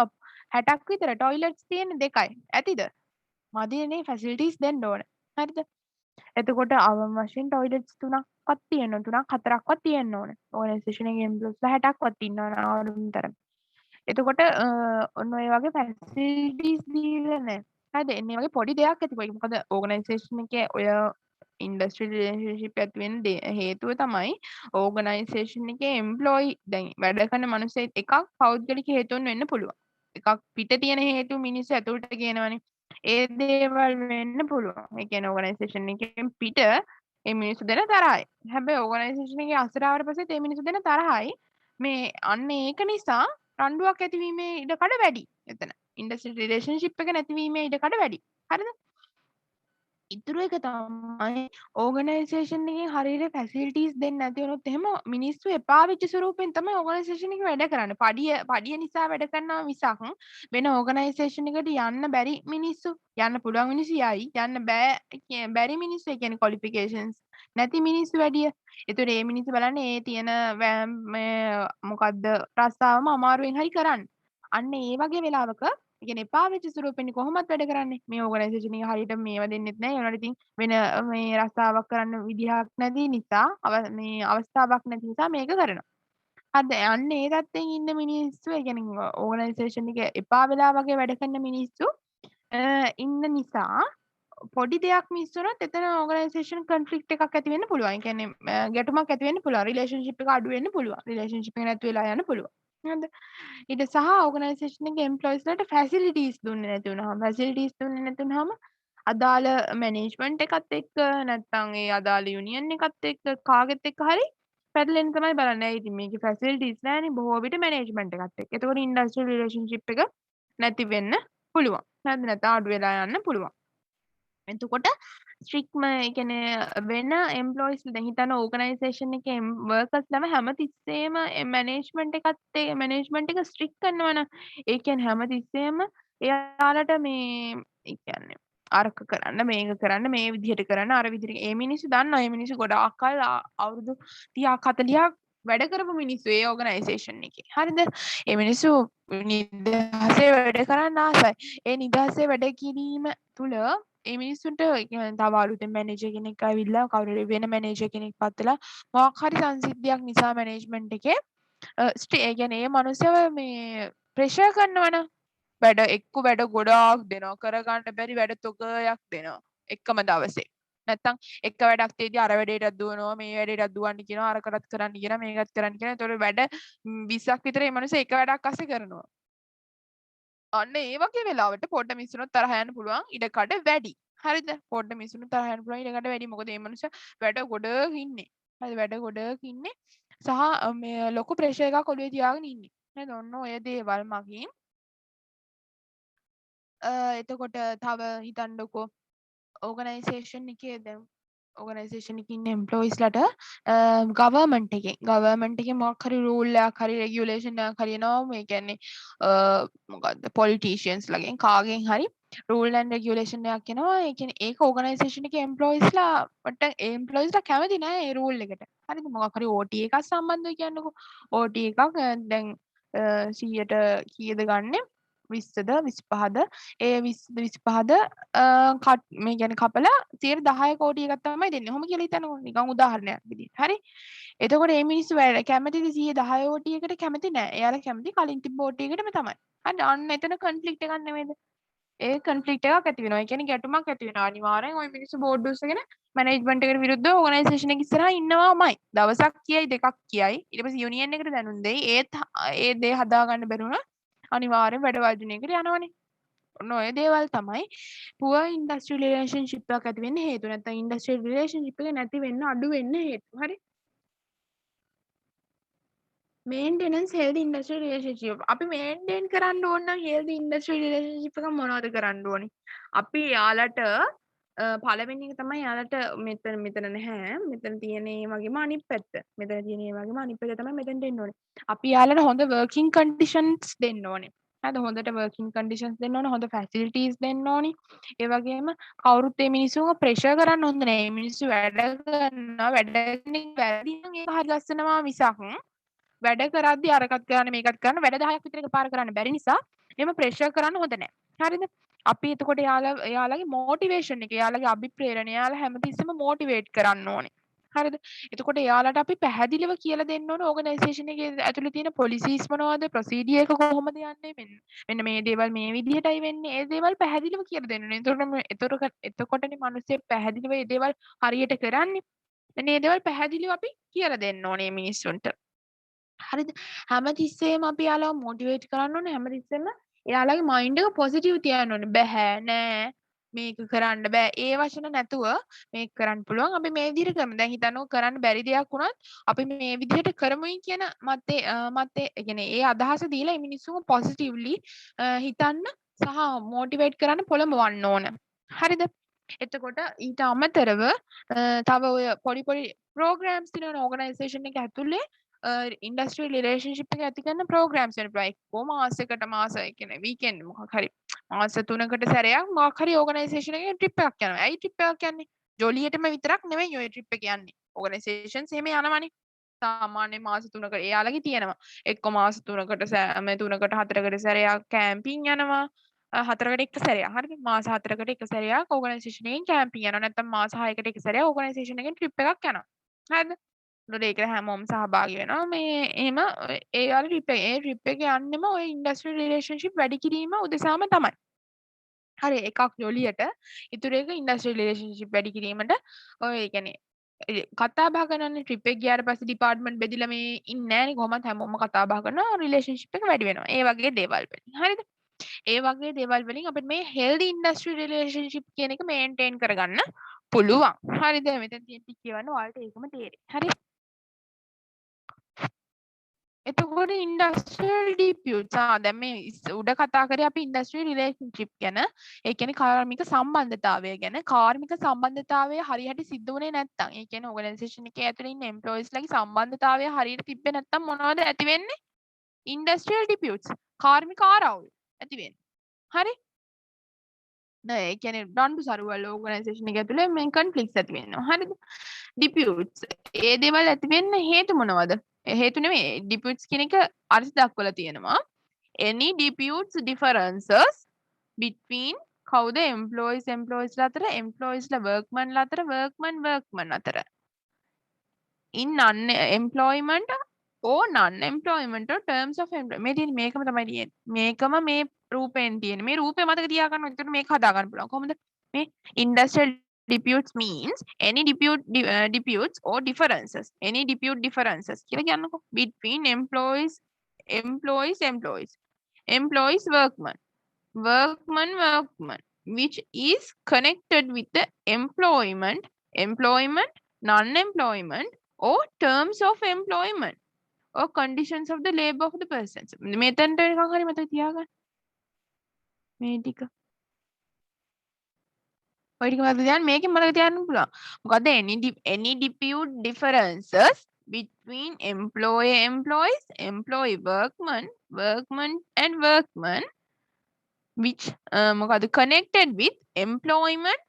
60ක් විතර ටොයිලට්ස් තියෙන 2යි. ඇතිද? මදිනේ ෆැසිලිටීස් දෙන්න ඕන. හරිද? එතකොට අවම වශයෙන් ටොයිලට්ස් 3ක්වත් තියෙන්න ඕන. 3ක් 4ක්වත් තියෙන්න ඕන. ඕගනයිසේෂන් එකේ එම්ප්ලොයිස්ලා 60ක්වත් ඉන්නවා නාවරුන්තර. එතකොට ඔන්න ඔය වගේ ෆැසිලිටීස් දීලා නැහැ. හරිද? එන්නේ වගේ පොඩි දෙයක් ඇති වෙයි. මොකද ඕගනයිසේෂන් එකේ ඔය ඉන්ඩස්ට්‍රියල් රිලේෂන්ෂිප් ඇති වෙන්න හේතුව තමයි ඕගනයිසේෂන් එකේ එම්ප්ලොයි දැන් වැඩ කරන මිනිස්සෙක් එකක් පෞද්ගලික හේතුන් වෙන්න පුළුවන්. එකක් පිට තියෙන හේතු මිනිස්සු ඇතුළට කියනවනේ. ඒ දේවල් වෙන්න පුළුවන්. ඒ කියන්නේ ඕගනයිසේෂන් එකෙන් පිට ඒ මිනිස්සු දෙන තරහයි. හැබැයි ඕගනයිසේෂන් එකේ අසරාවට පස්සේ ඒ මිනිස්සු දෙන තරහයි මේ අන්න ඒක නිසා රණ්ඩුවක් ඇතිවීමේ ඉඩකඩ වැඩි. එතන ඉන්ඩස්ට්‍රියල් රිලේෂන්ෂිප් එක නැතිවීමේ ඉඩකඩ වැඩි. හරිද? ඉතුරු එක තමයි ඕගනයිසේෂන් එකෙන් හරියට ෆැසිලිටීස් දෙන්නේ නැති වුණොත් එහෙම මිනිස්සු එපා වෙච්ච ස්වරූපෙන් තමයි ඕගනයිසේෂන් එක වැඩ කරන්නේ. පඩිය නිසා වැඩ කරනවා මිසක් වෙන ඕගනයිසේෂන් එකට යන්න බැරි මිනිස්සු යන්න පුළුවන් මිනිස්සු යයි. යන්න බැරි මිනිස්සු ඒ කියන්නේ ක්වොලිෆිකේෂන්ස් නැති මිනිස්සු වැඩිය. ඒතකොට මේ මිනිස්සු බලන්නේ ඒ තියෙන මොකද්ද රස්සාවම අමාරුවෙන් හරි කරන්න. අන්න ඒ වගේ වෙලාවක කියන්නේ එපා වෙච්ච ස්වරූපෙන්නේ කොහොමද වැඩ කරන්නේ? මේ ඕගනයිසේෂන් එක හරියට මේව දෙන්නෙත් නැහැ. ඒ වුණාට ඉතින් වෙන මේ රස්සාවක් කරන්න විදිහක් නැති නිසා මේ අවස්ථාවක් නැති නිසා මේක කරනවා. හරිද? අන්න ඒ තත්ත්වෙන් ඉන්න මිනිස්සු ඒ කියන්නේ ඕගනයිසේෂන් එක එපා වෙලා වගේ වැඩ කරන මිනිස්සු ඉන්න නිසා පොඩි දෙයක් මිස් වුණොත් එතන ඕගනයිසේෂන් කන්ෆ්ලික්ට් එකක් ඇති වෙන්න පුළුවන්. ඒ කියන්නේ ගැටුමක් ඇති වෙන්න පුළුවන්. රිලේෂන්ෂිප් එක අඩු වෙන්න පුළුවන්. රිලේෂන්ෂිප් එක නැති වෙලා යන්න පුළුවන්. හරිද? ඊට සහ ඕගනයිසේෂන් එකේ එම්ප්ලොයිස්ලාට ෆැසිලිටීස් දුන්නේ නැති වුනහම ෆැසිලිටීස් දුන්නේ නැති වුනහම අදාළ මැනේජ්මන්ට් එකත් එක්ක නැත්නම් ඒ අදාළ යුනියන් එකත් එක්ක කාගෙත් එක්ක හරි පැටලෙන්න තමයි බලන්නේ. ඉතින් මේකේ ෆැසිලිටීස් නැහැනේ බොහෝ විට මැනේජ්මන්ට් එකත් එක්ක. ඒතකොට ඉන්ඩස්ට්‍රියල් රිලේෂන්ෂිප් එක නැති වෙන්න පුළුවන්. හරිද? නැත්නම් අඩු වෙලා යන්න පුළුවන්. එතකොට ස්ට්‍රික්ම ඒ කියන්නේ වෙන එම්ප්ලොයිස් දැන් හිතන්න ඕගනයිසේෂන් එකේ වර්කර්ස්ලම හැමතිස්සෙම මැනේජ්මන්ට් මැනේජ්මන්ට් එක ස්ට්‍රික්ට් කරනවනම් ඒ කියන්නේ හැමතිස්සෙම එයාලට මේ ඒ කියන්නේ අරක කරන්න මේක කරන්න මේ විදිහට කරන්න අර විදිහට ඒ මිනිස්සු දන්නවා ඒ මිනිස්සු ගොඩාක් කල් අවුරුදු 30ක් 40ක් වැඩ කරපු මිනිස්සු ඒ ඕගනයිසේෂන් එකේ. හරිද? ඒ මිනිස්සු නිදහසේ වැඩ කරන්න ආසයි. ඒ නිදහසේ වැඩ කිරීම තුළ ඒ මිනිස්සුන්ට ඒ කියන්නේ තව අලුතෙන් මැනේජර් කෙනෙක් ඇවිල්ලා කවුරු හරි වෙන මැනේජර් කෙනෙක් පත් වෙලා මොකක් හරි සංසිද්ධියක් නිසා මැනේජ්මන්ට් එකේ ඒ කියන්නේ ඒ මනුස්සයව මේ ප්‍රෙෂර් කරනවනම් වැඩ එක්ක වැඩ ගොඩාක් දෙනවා කරගන්න බැරි වැඩ තොගයක් දෙනවා එකම දවසේ. නැත්තම් එක වැඩක් තියදී අර වැඩේටත් දුවනවා මේ වැඩේටත් දුවන්න කියනවා අරකටත් කරන්න කියනවා මේකත් කරන්න කියනවා. ඒතකොට වැඩ 20ක් විතර මේ මනුස්සය එක වැඩක් අස්සේ කරනවා. අන්න ඒ වගේ වෙලාවට පොඩ්ඩ මිස්සුනොත් තරහ යන්න පුළුවන් ඉඩකඩ වැඩි. හරිද? පොඩ්ඩ මිස්සුනොත් තරහ යන්න පුළුවන් ඉඩකඩ වැඩි. මොකද මේ මනුස්සයා වැඩ ගොඩක ඉන්නේ. හරිද? වැඩ ගොඩක ඉන්නේ. සහ මේ ලොකු ප්‍රෙෂර් එකක් ඔළුවේ තියාගෙන ඉන්නේ. නේද? ඔන්න ඔය දේවල් මගින් එතකොට තව හිතන්නකෝ ඕගනයිසේෂන් එකේ දැන් ඕගනයිසේෂන් එකේ ඉන්න එම්ප්ලොයිස්ලට ගවර්න්මන්ට් එකෙන් මොකක් හරි රූල් එකක් හරි රෙගියුලේෂන් එකක් හරි එනවා මේ කියන්නේ මොකද්ද පොලිටිෂියන්ස් ලගෙන් කාගෙන් හරි රූල් ඇන්ඩ් රෙගියුලේෂන් එකක් එනවා ඒ කියන්නේ ඒක ඕගනයිසේෂන් එකේ එම්ප්ලොයිස්ලා කැමති නෑ ඒ රූල් එකට හරිද මොකක් හරි OT එකක් සම්බන්ධව කියන්නකෝ OT එකක් දැන් 100ට කීයද ගන්නෙ 20ද 25ද ඒ 25ද මේ ගැන කපලා 10 කෝටි එකක් තමයි දෙන්නේ. ඔහොම කියලා හිතන්නකෝ නිකන් උදාහරණයක් විදිහට. හරි. එතකොට මේ මිනිස්සු වැඩ කැමතිද 110 කෝටි එකට කැමති නෑ. එයාලා කැමති කලින් තිබ්බ කෝටි එකටම තමයි. හරි. අන්න එතන කොන්ෆ්ලික්ට් එකක් නෙමෙයිද? ඒ කොන්ෆ්ලික්ට් එකක් ඇති වෙනවා. ඒ කියන්නේ ගැටුමක් ඇති වෙනවා. අනිවාර්යෙන් ওই මිනිස්සු බෝඩ් උස්සගෙන මැනේජ්මන්ට් එකට විරුද්ධව ඕගනයිසේෂන් එක ඉස්සරහා ඉන්නවාමයි. දවසක් කියයි දෙකක් කියයි. ඊට පස්සේ යුනියන් එකට දැනුම් දෙයි. ඒ දේ හදා ගන්න බැරුණා අනිවාර්යෙන් වැඩ වර්ජනයකට යනවනේ. ඔන්න ඔය දේවල් තමයි පුවර් ඉන්ඩස්ට්‍රියල් රිලේෂන්ෂිප් එකක් ඇති වෙන්න හේතුව. නැත්නම් ඉන්ඩස්ට්‍රියල් රිලේෂන්ෂිප් එක නැති වෙන්න අඩු වෙන්න හේතුව. හරි. Maintenance healthy industrial relationship. අපි මේන්ටේන් කරන්න ඕන නම් හෙල්දි ඉන්ඩස්ට්‍රියල් රිලේෂන්ෂිප් එක මොනවද කරන්න ඕනේ? අපි යාලට පළවෙනි එක තමයි යාලට මෙතන නැහැ. මෙතන තියෙන ඒ වගේම අනිත් පැත්ත. මෙතන තියෙන ඒ වගේම අනිත් පැත්ත තමයි මෙතෙන් දෙන්න ඕනේ. අපි යාලට හොඳ වර්කින් කන්ඩිෂන්ස් දෙන්න ඕනේ. හරිද? හොඳට වර්කින් කන්ඩිෂන්ස් දෙන්න ඕනේ. හොඳ ෆැසිලිටීස් දෙන්න ඕනේ. ඒ වගේම කවුරුත් මේ මිනිස්සුන්ව ප්‍රෙෂර් කරන්න හොඳ නෑ. මේ මිනිස්සු වැඩ කරනවා වැඩ කරන වැරදි නම් ඒක හරි ලස්සනවා මිසක් වැඩ කරද්දි අරකට කරන්න මේකත් කරන්න වැඩ 10ක් විතර එකපාර කරන්න බැරි නිසා එහෙම ප්‍රෙෂර් කරන්න හොඳ නෑ. හරිද? අපි එතකොට එයාලගේ මොටිවේෂන් එක එයාලගේ අභිප්‍රේරණය එයාලා හැමතිස්සෙම මොටිවේට් කරන්න ඕනේ. හරිද? එතකොට එයාලට අපි පැහැදිලිව කියලා දෙන්න ඕනේ ඕගනයිසේෂන් එකේ ඇතුලේ තියෙන පොලිසිස් මොනවද ප්‍රොසීඩියර් එක කොහොමද යන්නේ මෙන්න මේ දේවල් මේ විදිහටයි වෙන්නේ ඒ දේවල් පැහැදිලිව කියලා දෙන්න ඕනේ. එතකොටනේ මිනිස්සු පැහැදිලිව මේ දේවල් හරියට කරන්නේ. මෙන්න මේ දේවල් පැහැදිලිව අපි කියලා දෙන්න ඕනේ මිනිස්සුන්ට. හරිද? හැමතිස්සෙම අපි යාළුවා මොටිවේට් කරන්න ඕනේ හැමතිස්සෙම එයාලගේ මයින්ඩ් එක පොසිටිව් තියන්න ඕනේ. බෑ නෑ මේක කරන්න බෑ. ඒ වචන නැතුව මේක කරන්න පුළුවන්. අපි මේ විදිහට කරමු. දැන් හිතන්නකෝ කරන්න බැරි දෙයක් වුණත් අපි මේ විදිහට කරමුයි කියන මතේ ඒ කියන්නේ ඒ අදහස දීලා මේ මිනිස්සුන්ව පොසිටිව්ලි හිතන්න සහ මොටිවේට් කරන්න පොළඹවන්න ඕන. හරිද? එතකොට ඊට අමතරව තව ඔය පොඩි පොඩි ප්‍රෝග්‍රෑම්ස් තියෙනවා ඕගනයිසේෂන් එක ඇතුලේ ඉන්ඩස්ට්‍රියල් රිලේෂන්ෂිප් එක ඇති කරන ප්‍රෝග්‍රෑම්ස් වෙන පුළුවන්. එක්කෝ මාසෙකට මාස ඒ කියන්නේ වීකෙන්ඩ් මොකක් හරි මාස 3කට සැරයක් මොකක් හරි ඕගනයිසේෂන් එකේ ට්‍රිප් එකක් යනවා. ඇයි ට්‍රිප් එකක් යන්නේ? ජොලියටම විතරක් නෙවෙයි ඔය ට්‍රිප් එක යන්නේ. ඕගනයිසේෂන්ස් එහෙම යනවනේ. සාමාන්‍ය මාස 3කට එයාලගේ තියෙනවා. එක්කෝ මාස 3කට 3කට 4කට සැරයක් කැම්පින් යනවා. 4කට එක සැරයක්. හරිද? මාස 4කට එක සැරයක් ඕගනයිසේෂන් එකෙන් කැම්පින් යනවා. නැත්නම් මාස 6කට එක සැරයක් ඕගනයිසේෂන් එකෙන් ට්‍රිප් එකක් යනවා. හරිද? ඒකට හැමෝම සහභාගී වෙනවා. මේ එහෙම ඒ වල ට්‍රිප් එක යන්නෙම ඔය ඉන්ඩස්ට්‍රියල් රිලේෂන්ෂිප් වැඩි කිරීම උදෙසාම තමයි. හරි එකක් ජොලියට ඉතුරු එක ඉන්ඩස්ට්‍රියල් රිලේෂන්ෂිප් වැඩි කිරීමට ඔය ඒ කියන්නේ කතා බහ කරනනේ ට්‍රිප් එක ගියාට පස්සේ ඩිපාර්ට්මන්ට් බෙදිලා මේ ඉන්නේ නැහනේ කොහොමද හැමෝම කතා බහ කරනවා රිලේෂන්ෂිප් එක වැඩි වෙනවා. ඒ වගේ දේවල් වලින්. හරිද? ඒ වගේ දේවල් වලින් අපිට මේ හෙල්දි ඉන්ඩස්ට්‍රියල් රිලේෂන්ෂිප් කියන එක මේන්ටේන් කරගන්න පුළුවන්. හරිද? මෙතන තියෙන ටික කියවන්න ඔයාලට ඒකම තේරෙයි. හරි? එතකොට ඉන්ඩස්ට්‍රියල් ඩිපියුට්ස් දැන් මේ උඩ කතා කරේ අපි ඉන්ඩස්ට්‍රියල් රිලේෂන්ෂිප් ගැන. ඒ කියන්නේ කාර්මික සම්බන්ධතාවය ගැන. කාර්මික සම්බන්ධතාවය හරියට සිද්ධ වුණේ නැත්නම් ඒ කියන්නේ ඕගනයිසේෂන් එකේ ඇතුලේ ඉන්න එම්ප්ලොයිස්ලාගේ සම්බන්ධතාවය හරියට තිබ්බේ නැත්නම් මොනවද ඇති වෙන්නේ? ඉන්ඩස්ට්‍රියල් ඩිපියුට්ස් කාර්මික ආරවුල් ඇති වෙන්නේ. හරි? නෑ ඒ කියන්නේ රණ්ඩු සරුවල් ඕගනයිසේෂන් එක ඇතුලේ මේ කොන්ෆ්ලික්ට්ස් ඇති වෙනවා. හරිද? ඩිපියුට්ස් ඒ දේවල් ඇති වෙන්න හේතු මොනවද? හේතු නෙමෙයි ඩිපියුට්ස් කියන එක අර්ථ දක්වලා තියෙනවා. Any disputes differences between කවුද employees ලා අතර employees ලා workman ලා අතර workman අතර in non-employment or non-employment or terms of employment මේ තියෙන්නේ මේකම තමයි තියෙන්නේ මේකම මේ රූපයෙන් තියෙන්නේ මේ රූපේ මතක තියාගන්න ඕනේ එතකොට මේක හදා ගන්න පුළුවන් කොහොමද මේ industrial disputes means any disputes or differences any dispute differences කියලා කියන්නකෝ between employees workman which is connected with the employment non-employment or terms of employment or conditions of the labor of the persons මෙතනට එකක් හරි මතක තියාගන්න මේ ටික ඔය ටික මතක තියාගන්න මේකෙන් මතක තියාගන්න පුළුවන් මොකද any dispute differences between employees employee workman and workman which මොකද connected with employment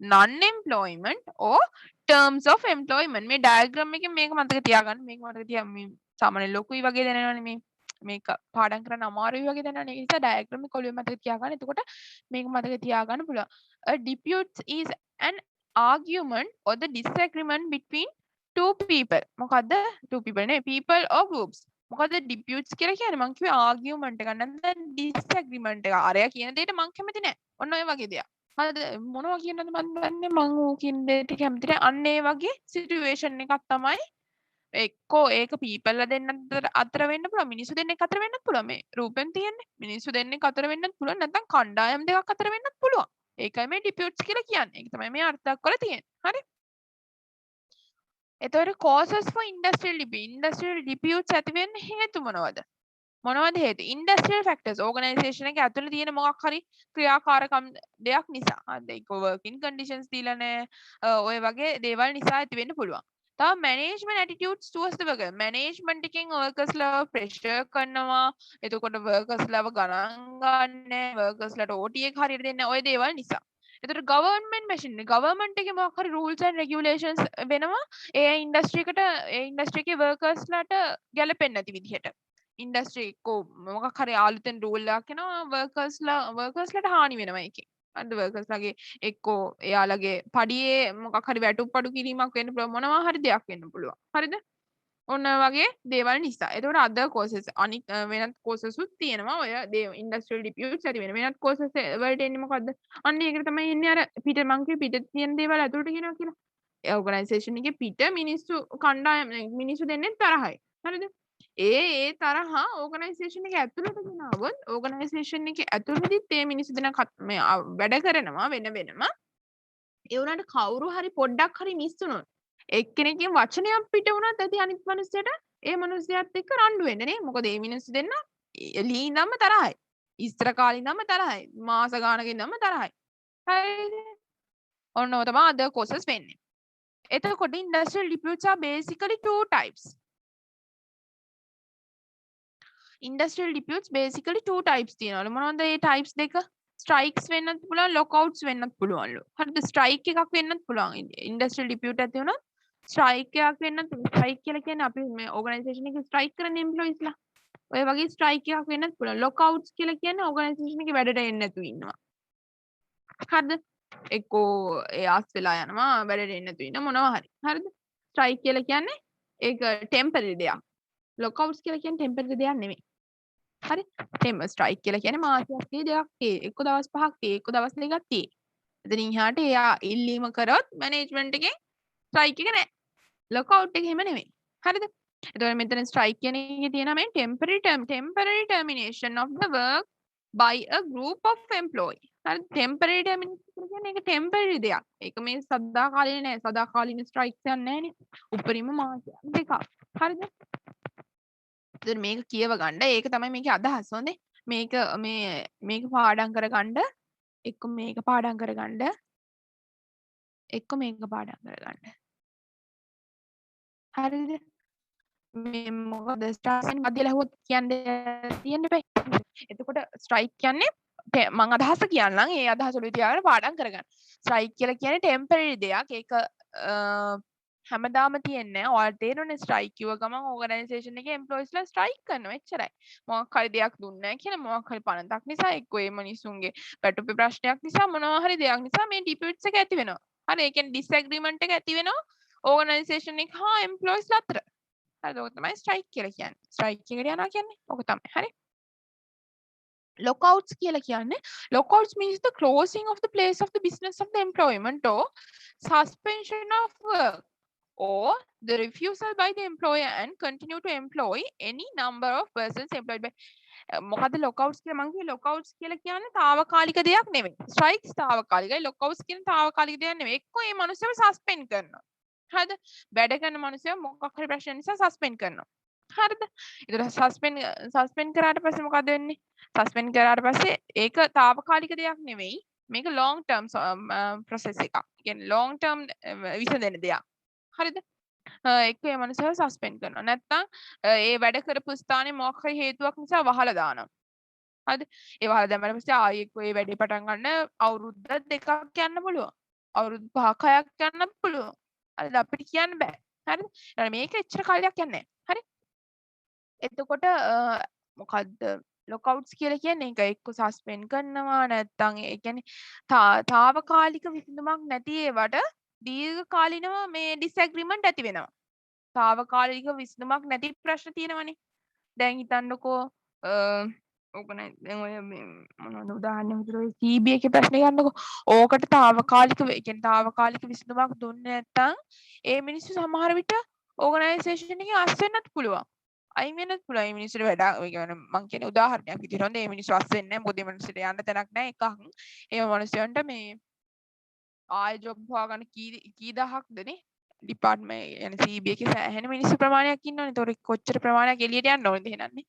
non-employment or terms of employment මේ diagram එකෙන් මේක මතක තියාගන්න මේක මතක තියාගන්න මේ සාමාන්‍ය ලොකුයි වගේ දැනෙනවනේ මේක පාඩම් කරන්න අමාරුයි වගේ දැනෙනවනේ ඒ නිසා diagram එක ඔළුවේ මතක තියාගන්න එතකොට මේක මතක තියාගන්න පුළුවන් a dispute is an argument or the disagreement between two people මොකද්ද two people නේ people or groups මොකද disputes කියලා කියන්නේ මං කිව්වේ argument එකක් නැත්නම් disagreement එක අරයා කියන දෙයට මං කැමති නෑ ඔන්න ඔය වගේ දෙයක් හරිද මොනවා කියනද මන් දන්නේ මං ඌ කියන දෙයට කැමති නෑ අන්න ඒ වගේ සිටුේෂන් එකක් තමයි එක්කෝ ඒක people ලා දෙන්න අතර වෙන්න පුළුවන් මිනිස්සු දෙන්නෙක් අතර වෙන්නත් පුළුවන් මේ රූපෙන් තියෙන්නේ මිනිස්සු දෙන්නෙක් අතර වෙන්නත් පුළුවන් නැත්නම් කණ්ඩායම් දෙකක් අතර වෙන්නත් පුළුවන් ඒකයි මේ disputes කියලා කියන්නේ ඒක තමයි මේ අර්ථයක් වල තියෙන්නේ හරි එතකොට causes for industrial disputes ඇති වෙන්න හේතු මොනවද හේතු industrial factors organization එක ඇතුළේ තියෙන මොකක් හරි ක්‍රියාකාරකම් දෙයක් නිසා හරිද ඒක working conditions දීලා නැහැ ඔය වගේ දේවල් නිසා ඇති වෙන්න පුළුවන් තව management attitudes towards the worker management එකෙන් workers ලා pressure කරනවා එතකොට workers ලාව ගණන් ගන්න workers ලාට OT එක හරියට දෙන්නේ ඔය දේවල් නිසා එතකොට government එකේ මොකක් හරි rules and regulations වෙනවා ඒ industry එකේ workers ලාට ගැලපෙන්නේ නැති විදිහට industry එකෝ මොකක් හරි ආලුතෙන් rule එකක් එනවා workers ලාට හානි වෙනවා ඒකේ අද workers ලාගේ එක්කෝ එයාලගේ පඩියේ මොකක් හරි වැටුප්පඩු කිරීමක් වෙන්න පුළුවන් මොනවා හරි දෙයක් වෙන්න පුළුවන් හරිද ඔන්න වගේ දේවල් නිසා එතකොට other causes අනිත් වෙනත් causes උත් තියෙනවා ඔය industrial disputes ඇති වෙන වෙනත් causes වලට එන්නේ මොකද්ද අන්න ඒකට තමයි එන්නේ අර පිට මං කිය පිට තියෙන දේවල් ඇතුළට කියනවා කියලා ඒ organisation එකේ පිට මිනිස්සු කණ්ඩායම් මිනිස්සු දෙන්නේ තරහයි හරිද ඒ තරහා organisation එක ඇතුළට ගෙනාවොත් organisation එක ඇතුළතදීත් ඒ මිනිස්සු දෙන මේ වැඩ කරනවා වෙනම ඒ උනාට කවුරු හරි පොඩ්ඩක් හරි මිස් වුණොත් එක්කෙනෙක්ගේ වචනයක් පිට වුණත් ඇති අනිත් මිනිස්සුන්ට ඒ මිනිස්සයාත් එක්ක රණ්ඩු වෙන්න නේ මොකද මේ මිනිස්සු දෙන්න එළියේ ඉඳන්ම තරහයි ඉස්තර කාලේ ඉඳන්ම තරහයි මාස ගානක ඉඳන්ම තරහයි හරිද ඔන්න ඔය තමයි other causes වෙන්නේ එතකොට industrial disputes are basically two types industrial disputes basically two types තියෙනවලු මොනවද මේ types දෙක strikes වෙන්නත් පුළුවන් lockouts වෙන්නත් පුළුවන්ලු හරිද strike එකක් වෙන්නත් පුළුවන් industrial dispute ඇති වුණොත් strike එකක් වෙන්නත් strike කියලා කියන්නේ අපි මේ organisation එකේ strike කරන employees ලා ඔය වගේ strike එකක් වෙන්නත් පුළුවන් lockouts කියලා කියන්නේ organisation එකේ වැඩට එන්නේ නැතුව ඉන්නවා හරිද එක්කෝ ඒ ආස් වෙලා යනවා වැඩට එන්නේ නැතුව ඉන්න මොනවා හරි හරිද strike කියලා කියන්නේ ඒක temporary දෙයක් lockouts කියලා කියන්නේ temporary දෙයක් නෙමෙයි හරි ස්ට්‍රයික් කියලා කියන්නේ මාසයක් දෙකක් එක්ක දවස් 5ක් එක්ක දවස් 2ක් එතන ඉහාට එයා ඉල්ලීම කරොත් මැනේජ්මන්ට් එකෙන් ස්ට්‍රයික් එක නැහැ ලොකවුට් එක එහෙම නෙමෙයි හරිද එතකොට මෙතන ස්ට්‍රයික් කියන එකේ තියෙනවා මේ temporary termination of the work by a group of employee හරි temporary termination කියන්නේ ඒක temporary දෙයක් ඒක මේ සදාකාලින නෑ සදාකාලින ස්ට්‍රයික්ස් යන්නේ නෑනේ උපරිම මාසයක් දෙකක් හරිද දැන් මේක කියව ගන්න ඒක තමයි මේකේ අදහස හොඳේ මේක පාඩම් කරගන්න එක්ක මේක පාඩම් කරගන්න හරිද මේ මොකද ස්ටාර්ට් මැදියල හුවත් කියන්න බෑ එතකොට ස්ට්‍රයික් කියන්නේ මම අදහස කියන්නම් ඒ අදහස ඔළුවේ තියාගෙන පාඩම් කරගන්න ස්ට්‍රයික් කියලා කියන්නේ ටෙම්පරරි දෙයක් ඒක හැමදාම තියෙන්නේ නැහැ. ඔයාලට තේරෙන්නේ ස්ට්‍රයික් කිව්ව ගමන් ඕගනයිසේෂන් එකේ එම්ප්ලොයිස්ලා ස්ට්‍රයික් කරනවා එච්චරයි. මොකක් හරි දෙයක් දුන්නේ නැහැ කියලා මොකක් හරි පනතක් නිසා එක්කෝ ඒ මිනිස්සුන්ගේ පැටුපේ ප්‍රශ්නයක් නිසා මොනවා හරි දෙයක් නිසා මේ ඩිපියුට්ස් එක ඇති වෙනවා. හරි ඒ කියන්නේ ඩිස්ඇග්‍රීමන්ට් එක ඇති වෙනවා ඕගනයිසේෂන් එක හා එම්ප්ලොයිස්ලා අතර. හරිද? ඔක තමයි ස්ට්‍රයික් කියලා කියන්නේ. ස්ට්‍රයික් එකට යනවා කියන්නේ ඔක තමයි. හරි. Lockouts කියලා කියන්නේ lockouts means the closing of the place of the business of the employment or suspension of work or the refusal by the employer and continue to employ any number of persons employed by මොකද lockouts කියලා මම කිව්වේ lockouts කියලා කියන්නේ తాවකාලික දෙයක් නෙමෙයි strikes తాවකාලිකයි lockouts කියන තාවකාලික දෙයක් නෙමෙයි එක්කෝ මේ මනුස්සයව suspend කරනවා හරිද වැඩ කරන මනුස්සයව මොකක් හරි ප්‍රශ්න නිසා suspend කරනවා හරිද ඒතර suspend කරාට පස්සේ මොකද වෙන්නේ suspend කරාට පස්සේ ඒක తాවකාලික දෙයක් නෙමෙයි මේක long term process එකක්. කියන්නේ long term විසඳෙන දෙයක්. හරිද? එක්ක ඒ මනුස්සයව සස්පෙන්ඩ් කරනවා. නැත්නම් ඒ වැඩ කරපු ස්ථානේ මොකක් හරි හේතුවක් නිසා වහලා දානවා. හරිද? ඒ වහලා දැම්මම පස්සේ ආයෙ එක්ක ඒ වැඩේ පටන් ගන්න අවුරුද්ද දෙකක් යන්න පුළුවන්. අවුරුදු 5ක් 6ක් යන්න පුළුවන්. හරිද? අපිට කියන්න බෑ. හරිද? මේක එච්චර කාලයක් යන්නේ නැහැ. හරි? එතකොට මොකද්ද ලොකවුට්ස් කියලා කියන්නේ ඒක එක්ක සස්පෙන්ඩ් කරනවා නැත්නම් ඒ කියන්නේ తాවකාලික විසඳුමක් නැති ඒවට දීර්ඝකාලීනව මේ ඩිස්ඇග්‍රීමන්ට් ඇති වෙනවා. తాවකාලික විසඳුමක් නැති ප්‍රශ්න තියෙනවනේ. දැන් හිතන්නකෝ ඕක නෑ දැන් ඔය මේ මොනවද උදාහරණයක් විදිහට ඔය CB එකේ ප්‍රශ්නේ ගන්නකෝ. ඕකට తాවකාලික ඒ කියන්නේ తాවකාලික විසඳුමක් දුන්නේ නැත්නම් ඒ මිනිස්සු සමහර විට ඕගනයිසේෂන් එකේ අස් වෙන්නත් පුළුවන්. අයින් වෙන්නත් පුළුවන්. මේ මිනිස්සුන්ට වැඩ ඒ කියන්නේ මං කියන්නේ උදාහරණයක් විදිහට හොඳ මේ මිනිස්සු අස් වෙන්නේ නැහැ. මොකද මේ මිනිස්සුන්ට යන්න තැනක් නැහැ එකක්. ඒ මිනිස්සුන්ට මේ ආයෙ ජොබ් හොයාගන්න කී දහක්දනේ ඩිපාර්ට්මන්ට් يعني CB එකේ සෑහෙන මිනිස්සු ප්‍රමාණයක් ඉන්නවනේ. ඒතකොට කොච්චර ප්‍රමාණයක් එළියට යන්න ඕනද එහෙනන්නේ.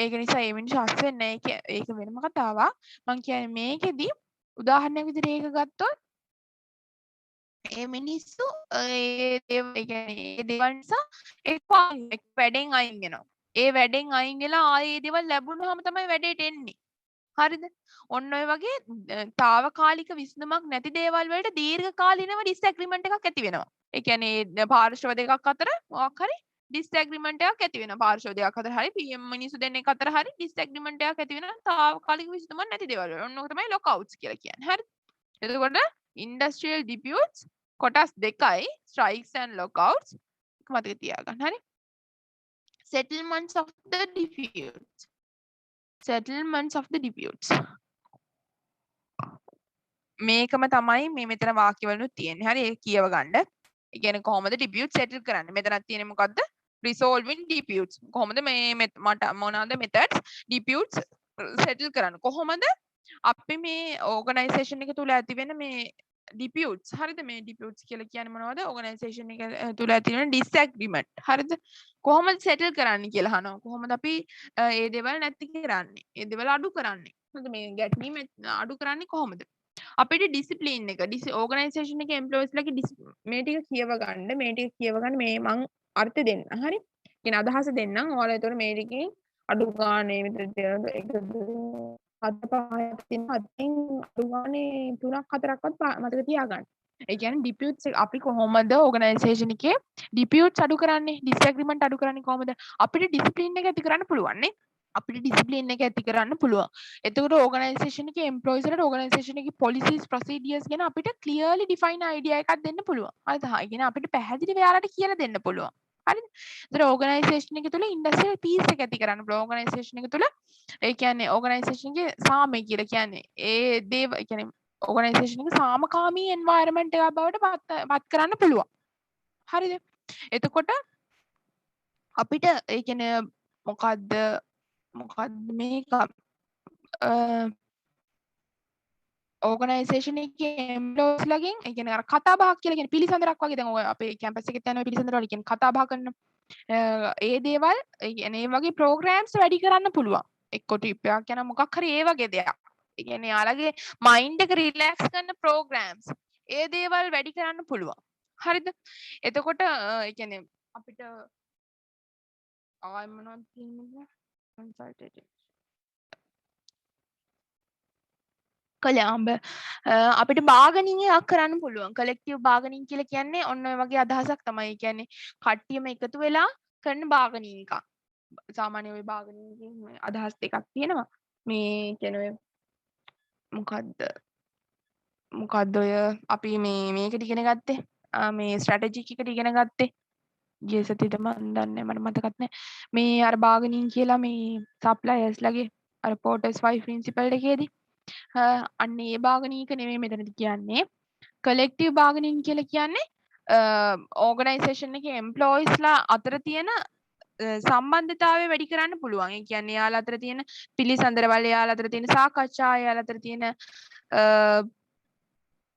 ඒක නිසා මේ මිනිස්සු අස් වෙන්නේ නැහැ. ඒක වෙනම කතාවක්. මං කියන්නේ මේකෙදි උදාහරණයක් විදිහට ඒක ගත්තොත් ඒ මිනිස්සු ඒ දේවල් නිසා එක්ක වැඩෙන් අයින් වෙනවා. ඒ වැඩෙන් අයින් වෙලා ආයේ ඒ දේවල් ලැබුණාම තමයි වැඩේට එන්නේ. හරිද? ඔන්න ඔය වගේ తాවකාලික විසඳුමක් නැති දේවල් වලට දීර්ඝකාලීනව ඩිස්ඇග්‍රීමන්ට් එකක් ඇති වෙනවා. ඒ කියන්නේ පාර්ශ්ව දෙකක් අතර මොකක් හරි ඩිස්ඇග්‍රීමන්ට් එකක් ඇති වෙනවා. පාර්ශ්ව දෙකක් අතර හරි PM මිනිස්සු දෙන්නෙක් අතර හරි ඩිස්ඇග්‍රීමන්ට් එකක් ඇති වෙනවා. තාවකාලික විසඳුමක් නැති දේවල් වල. ඔන්න ඔක තමයි ලොකවුට්ස් කියලා කියන්නේ. හරි? එතකොට ඉන්ඩස්ට්‍රියල් ඩිපියුට්ස් කොටස් දෙකයි strikes and lockouts මතක තියාගන්න හරි settlements of the disputes මේකම තමයි මේ මෙතන වාක්‍යවලුත් තියෙන්නේ හරි ඒක කියව ගන්න ඒ කියන්නේ කොහොමද dispute settle කරන්නේ මෙතනක් තියෙන්නේ මොකද්ද resolving disputes කොහොමද මේ මට මොනවාද methods disputes settle කරන්න කොහොමද අපි මේ ඕගනයිසේෂන් එක තුල ඇති වෙන මේ disputes හරිද මේ disputes කියලා කියන්නේ මොනවද ඕගනයිසේෂන් එක තුල ඇති වෙන disagreement හරිද කොහොමද settle කරන්න කියලා අහනවා කොහොමද අපි ඒ දේවල් නැති කරන්නේ ඒ දේවල් අඩු කරන්නේ හරිද මේ ගැටීම් අඩු කරන්නේ කොහොමද අපිට ඩිසිප්ලින් එක ඕගනයිසේෂන් එකේ එම්ප්ලොයිස් ලගේ මේ ටික කියව ගන්න මේ මං අර්ථ දෙන්න හරි කියන අදහස දෙන්නම් ඔයාලා ඒතකොට මේ ටිකෙන් අඩු ගානේ මෙතන එක හත පහක් තියෙන හතෙන් අඩු ගානේ 3ක් 4ක්වත් මතක තියාගන්න. ඒ කියන්නේ ඩිපියුට්ස් අපි කොහොමද ඕගනයිසේෂන් එකේ ඩිපියුට්ස් අඩු කරන්නේ ඩිස්ඇග්‍රීමන්ට් අඩු කරන්නේ කොහොමද අපිට ඩිසිප්ලින් එක ඇති කරන්න පුළුවන් නේ අපිට ඩිසිප්ලින් එක ඇති කරන්න පුළුවන්. එතකොට ඕගනයිසේෂන් එකේ එම්ප්ලොයිස් වලට ඕගනයිසේෂන් එකේ පොලිසිස් ප්‍රොසීඩියර්ස් ගැන අපිට ක්ලියර්ලි ඩිෆයින් අයිඩියා එකක් දෙන්න පුළුවන්. හරිද? ඒ කියන්නේ අපිට පැහැදිලිව එයාලට කියලා දෙන්න පුළුවන්. හරිද? ඒතර ඕගනයිසේෂන් එක තුළ ඉන්ඩස්ට්‍රියල් පීස් එක ඇති කරන්න පුළුවන්. ඕගනයිසේෂන් එක තුළ ඒ කියන්නේ ඕගනයිසේෂන් එකේ සාමය කියලා කියන්නේ ඒ දේව ඒ කියන්නේ ඕගනයිසේෂන් එක සාමකාමී එන්වයරන්මන්ට් එකක් බවට පත් කරන්න පුළුවන්. හරිද? එතකොට අපිට ඒ කියන්නේ මොකද්ද මේක ඕගනයිසේෂන් එකේ එම්ප්ලොයිස් ලගෙන් ඒ කියන්නේ අර කතා බහක් කියලා කියන්නේ පිළිසඳරක් වගේ දැන් ඔය අපේ කැම්පස් එකේ යන පිළිසඳර වල කියන්නේ කතා බහ කරන ඒ දේවල් ඒ කියන්නේ ඒ වගේ ප්‍රෝග්‍රෑම්ස් වැඩි කරන්න පුළුවන් එක්ක ට්‍රිප් එකක් යන මොකක් හරි ඒ වගේ දෙයක් ඒ කියන්නේ යාළගේ මයින්ඩ් එක රිලැක්ස් කරන ප්‍රෝග්‍රෑම්ස් ඒ දේවල් වැඩි කරන්න පුළුවන් හරිද එතකොට ඒ කියන්නේ අපිට ආයෙ මොනවද කියන්නේ කන්සල්ටේටිව් කළාඹ අපිට බාගනින් එකක් කරන්න පුළුවන් කලෙක්ටිව් බාගනින් කියලා කියන්නේ ඔන්න ඔය වගේ අදහසක් තමයි. ඒ කියන්නේ කට්ටියම එකතු වෙලා කරන බාගනින් එකක්. සාමාන්‍ය ඔය බාගනින් අදහස් දෙකක් තියෙනවා. මේ කියන්නේ ඔය මොකද්ද ඔය අපි මේකට ඉගෙන ගත්තේ මේ ස්ට්‍රැටජික් එකට ඉගෙන ගත්තේ ගිය සතියේද මම දන්නේ මට මතකත් නැහැ. මේ අර බාගනින් කියලා මේ සප්ලයර්ස්ලාගේ අර පෝටර්ස් 5 ප්‍රින්සිපල් එකේදී අන්න ඒ බාගනීක නෙමෙයි මෙතනදි කියන්නේ. කලෙක්ටිව් බාගනින් කියලා කියන්නේ ඕගනයිසේෂන් එකේ එම්ප්ලොයිස්ලා අතර තියෙන සම්බන්ධතාවය වැඩි කරන්න පුළුවන්. ඒ කියන්නේ යාලා අතර තියෙන පිළිසඳරවල්, යාලා අතර තියෙන සාකච්ඡා, යාලා අතර තියෙන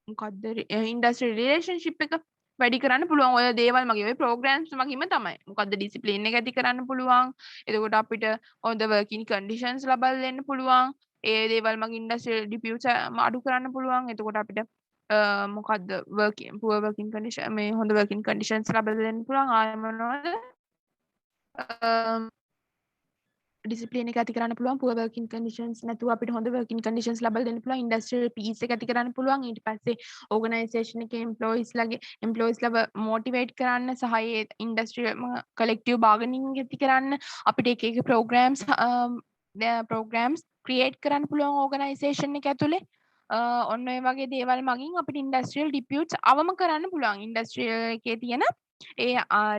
මොකද්ද ඉන්ඩස්ට්‍රියල් රිලේෂන්ෂිප් එක වැඩි කරන්න පුළුවන්. ඔය දේවල් මගේ ඔය ප්‍රෝග්‍රෑම්ස් මගින්ම තමයි. මොකද්ද ඩිසිප්ලින් එක ඇති කරන්න පුළුවන්. එතකොට අපිට හොඳ වර්කින් කන්ඩිෂන්ස් ලබා දෙන්න පුළුවන්. ඒ දේවල් මගින් ඉන්ඩස්ට්‍රියල් ඩිපියුට්ස් අඩු කරන්න පුළුවන්. එතකොට අපිට මොකද්ද වර්කින් පුවර් වර්කින් කන්ඩිෂන් මේ හොඳ වර්කින් කන්ඩිෂන්ස් ලබා දෙන්න පුළුවන්. ආයෙ මොනවද ඩිසිප්ලින් එක ඇති කරන්න පුළුවන්. පුවර් වර්කින් කන්ඩිෂන්ස් නැතුව අපිට හොඳ වර්කින් කන්ඩිෂන්ස් ලබා දෙන්න පුළුවන්. ඉන්ඩස්ට්‍රියල් පීස් එක ඇති කරන්න පුළුවන්. ඊට පස්සේ ඕගනයිසේෂන් එකේ එම්ප්ලොයිස්ලා මොටිවේට් කරන්න සහ ඒ ඉන්ඩස්ට්‍රියල් කලෙක්ටිව් බාගනින් ඇති කරන්න අපිට එක එක ප්‍රෝග්‍රෑම්ස් ක්‍රියේට් කරන්න පුළුවන් ඕගනයිසේෂන් එක ඇතුලේ. ඔන්න ඔය වගේ දේවල් මගින් අපිට ඉන්ඩස්ට්‍රියල් ඩිපියුට්ස් අවම කරන්න පුළුවන්. ඉන්ඩස්ට්‍රියල් එකේ තියෙන ඒ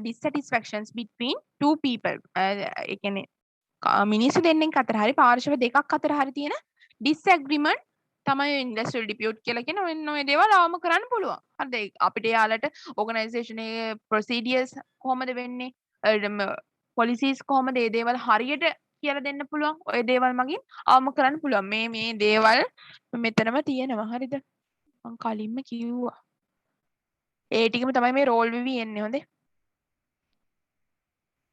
dissatisfactions between two people ඒ කියන්නේ මිනිස්සු දෙන්නෙක් අතර හරි පාර්ශව දෙකක් අතර හරි තියෙන ඩිස්ඇග්‍රීමන්ට් තමයි ඉන්ඩස්ට්‍රියල් ඩිපියුට් කියලා කියන ඔන්න ඔය දේවල් අවම කරන්න පුළුවන්. හරිද? අපිට යාලට ඕගනයිසේෂන් එකේ ප්‍රොසීඩියර්ස් කොහොමද වෙන්නේ? පොලිසිස් කොහොමද ඒ දේවල් හරියට කියලා දෙන්න පුළුවන්. ඔය දේවල් මගින් අවම කරන්න පුළුවන්. මේ දේවල් මෙතනම තියෙනවා. හරිද? මම කලින්ම කිව්වා. ඒ ටිකම තමයි මේ රෝල් වෙවි එන්නේ. හොඳේ.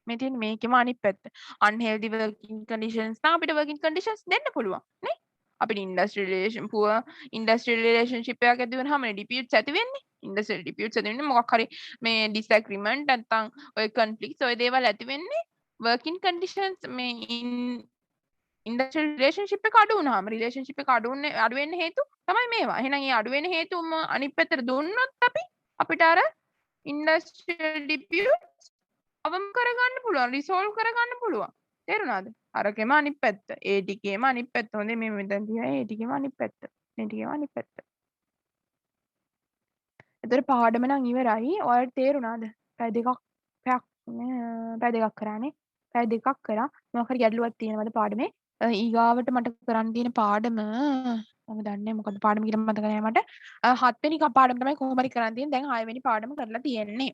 මෙතින් මේකෙම අනිත් පැත්ත unhealthy working conditions නම් අපිට working conditions දෙන්න පුළුවන් නේ අපිට industrial relationship එකක් ඇති වෙනවාම disputes ඇති වෙන්නේ industrial disputes ඇති වෙන්නේ මොකක් හරි මේ disagreement නැත්නම් ඔය conflicts ඔය දේවල් ඇති වෙන්නේ working conditions මේ industrial relationship එක අඩු වුණාම relationship එක අඩු වෙන්න හේතු තමයි මේවා. එහෙනම් මේ අඩු වෙන හේතුම අනිත් පැත්තට දුන්නොත් අපිට අර industrial disputes අවම කරගන්න පුළුවන් රිසෝල්ව් කරගන්න පුළුවන් තේරුණාද අරකෙම අනිත් පැත්ත ඒ ටිකේම අනිත් පැත්ත හොඳේ මේ මෙතන තියයි ඒ ටිකේම අනිත් පැත්ත මේ ටිකේම අනිත් පැත්ත එතකොට පාඩම නම් ඉවරයි ඔයාලට තේරුණාද පැය දෙකක් කරානේ පැය දෙකක් කරා මොකක් හරි ගැටලුවක් තියෙනවද පාඩමේ ඊගාවට මට කරන්න තියෙන පාඩම මම දන්නේ මොකද පාඩම කියලා මතක නැහැ මට 7 වෙනි පාඩම තමයි කොහොම හරි කරන්න තියෙන්නේ දැන් 6 වෙනි පාඩම කරලා තියෙන්නේ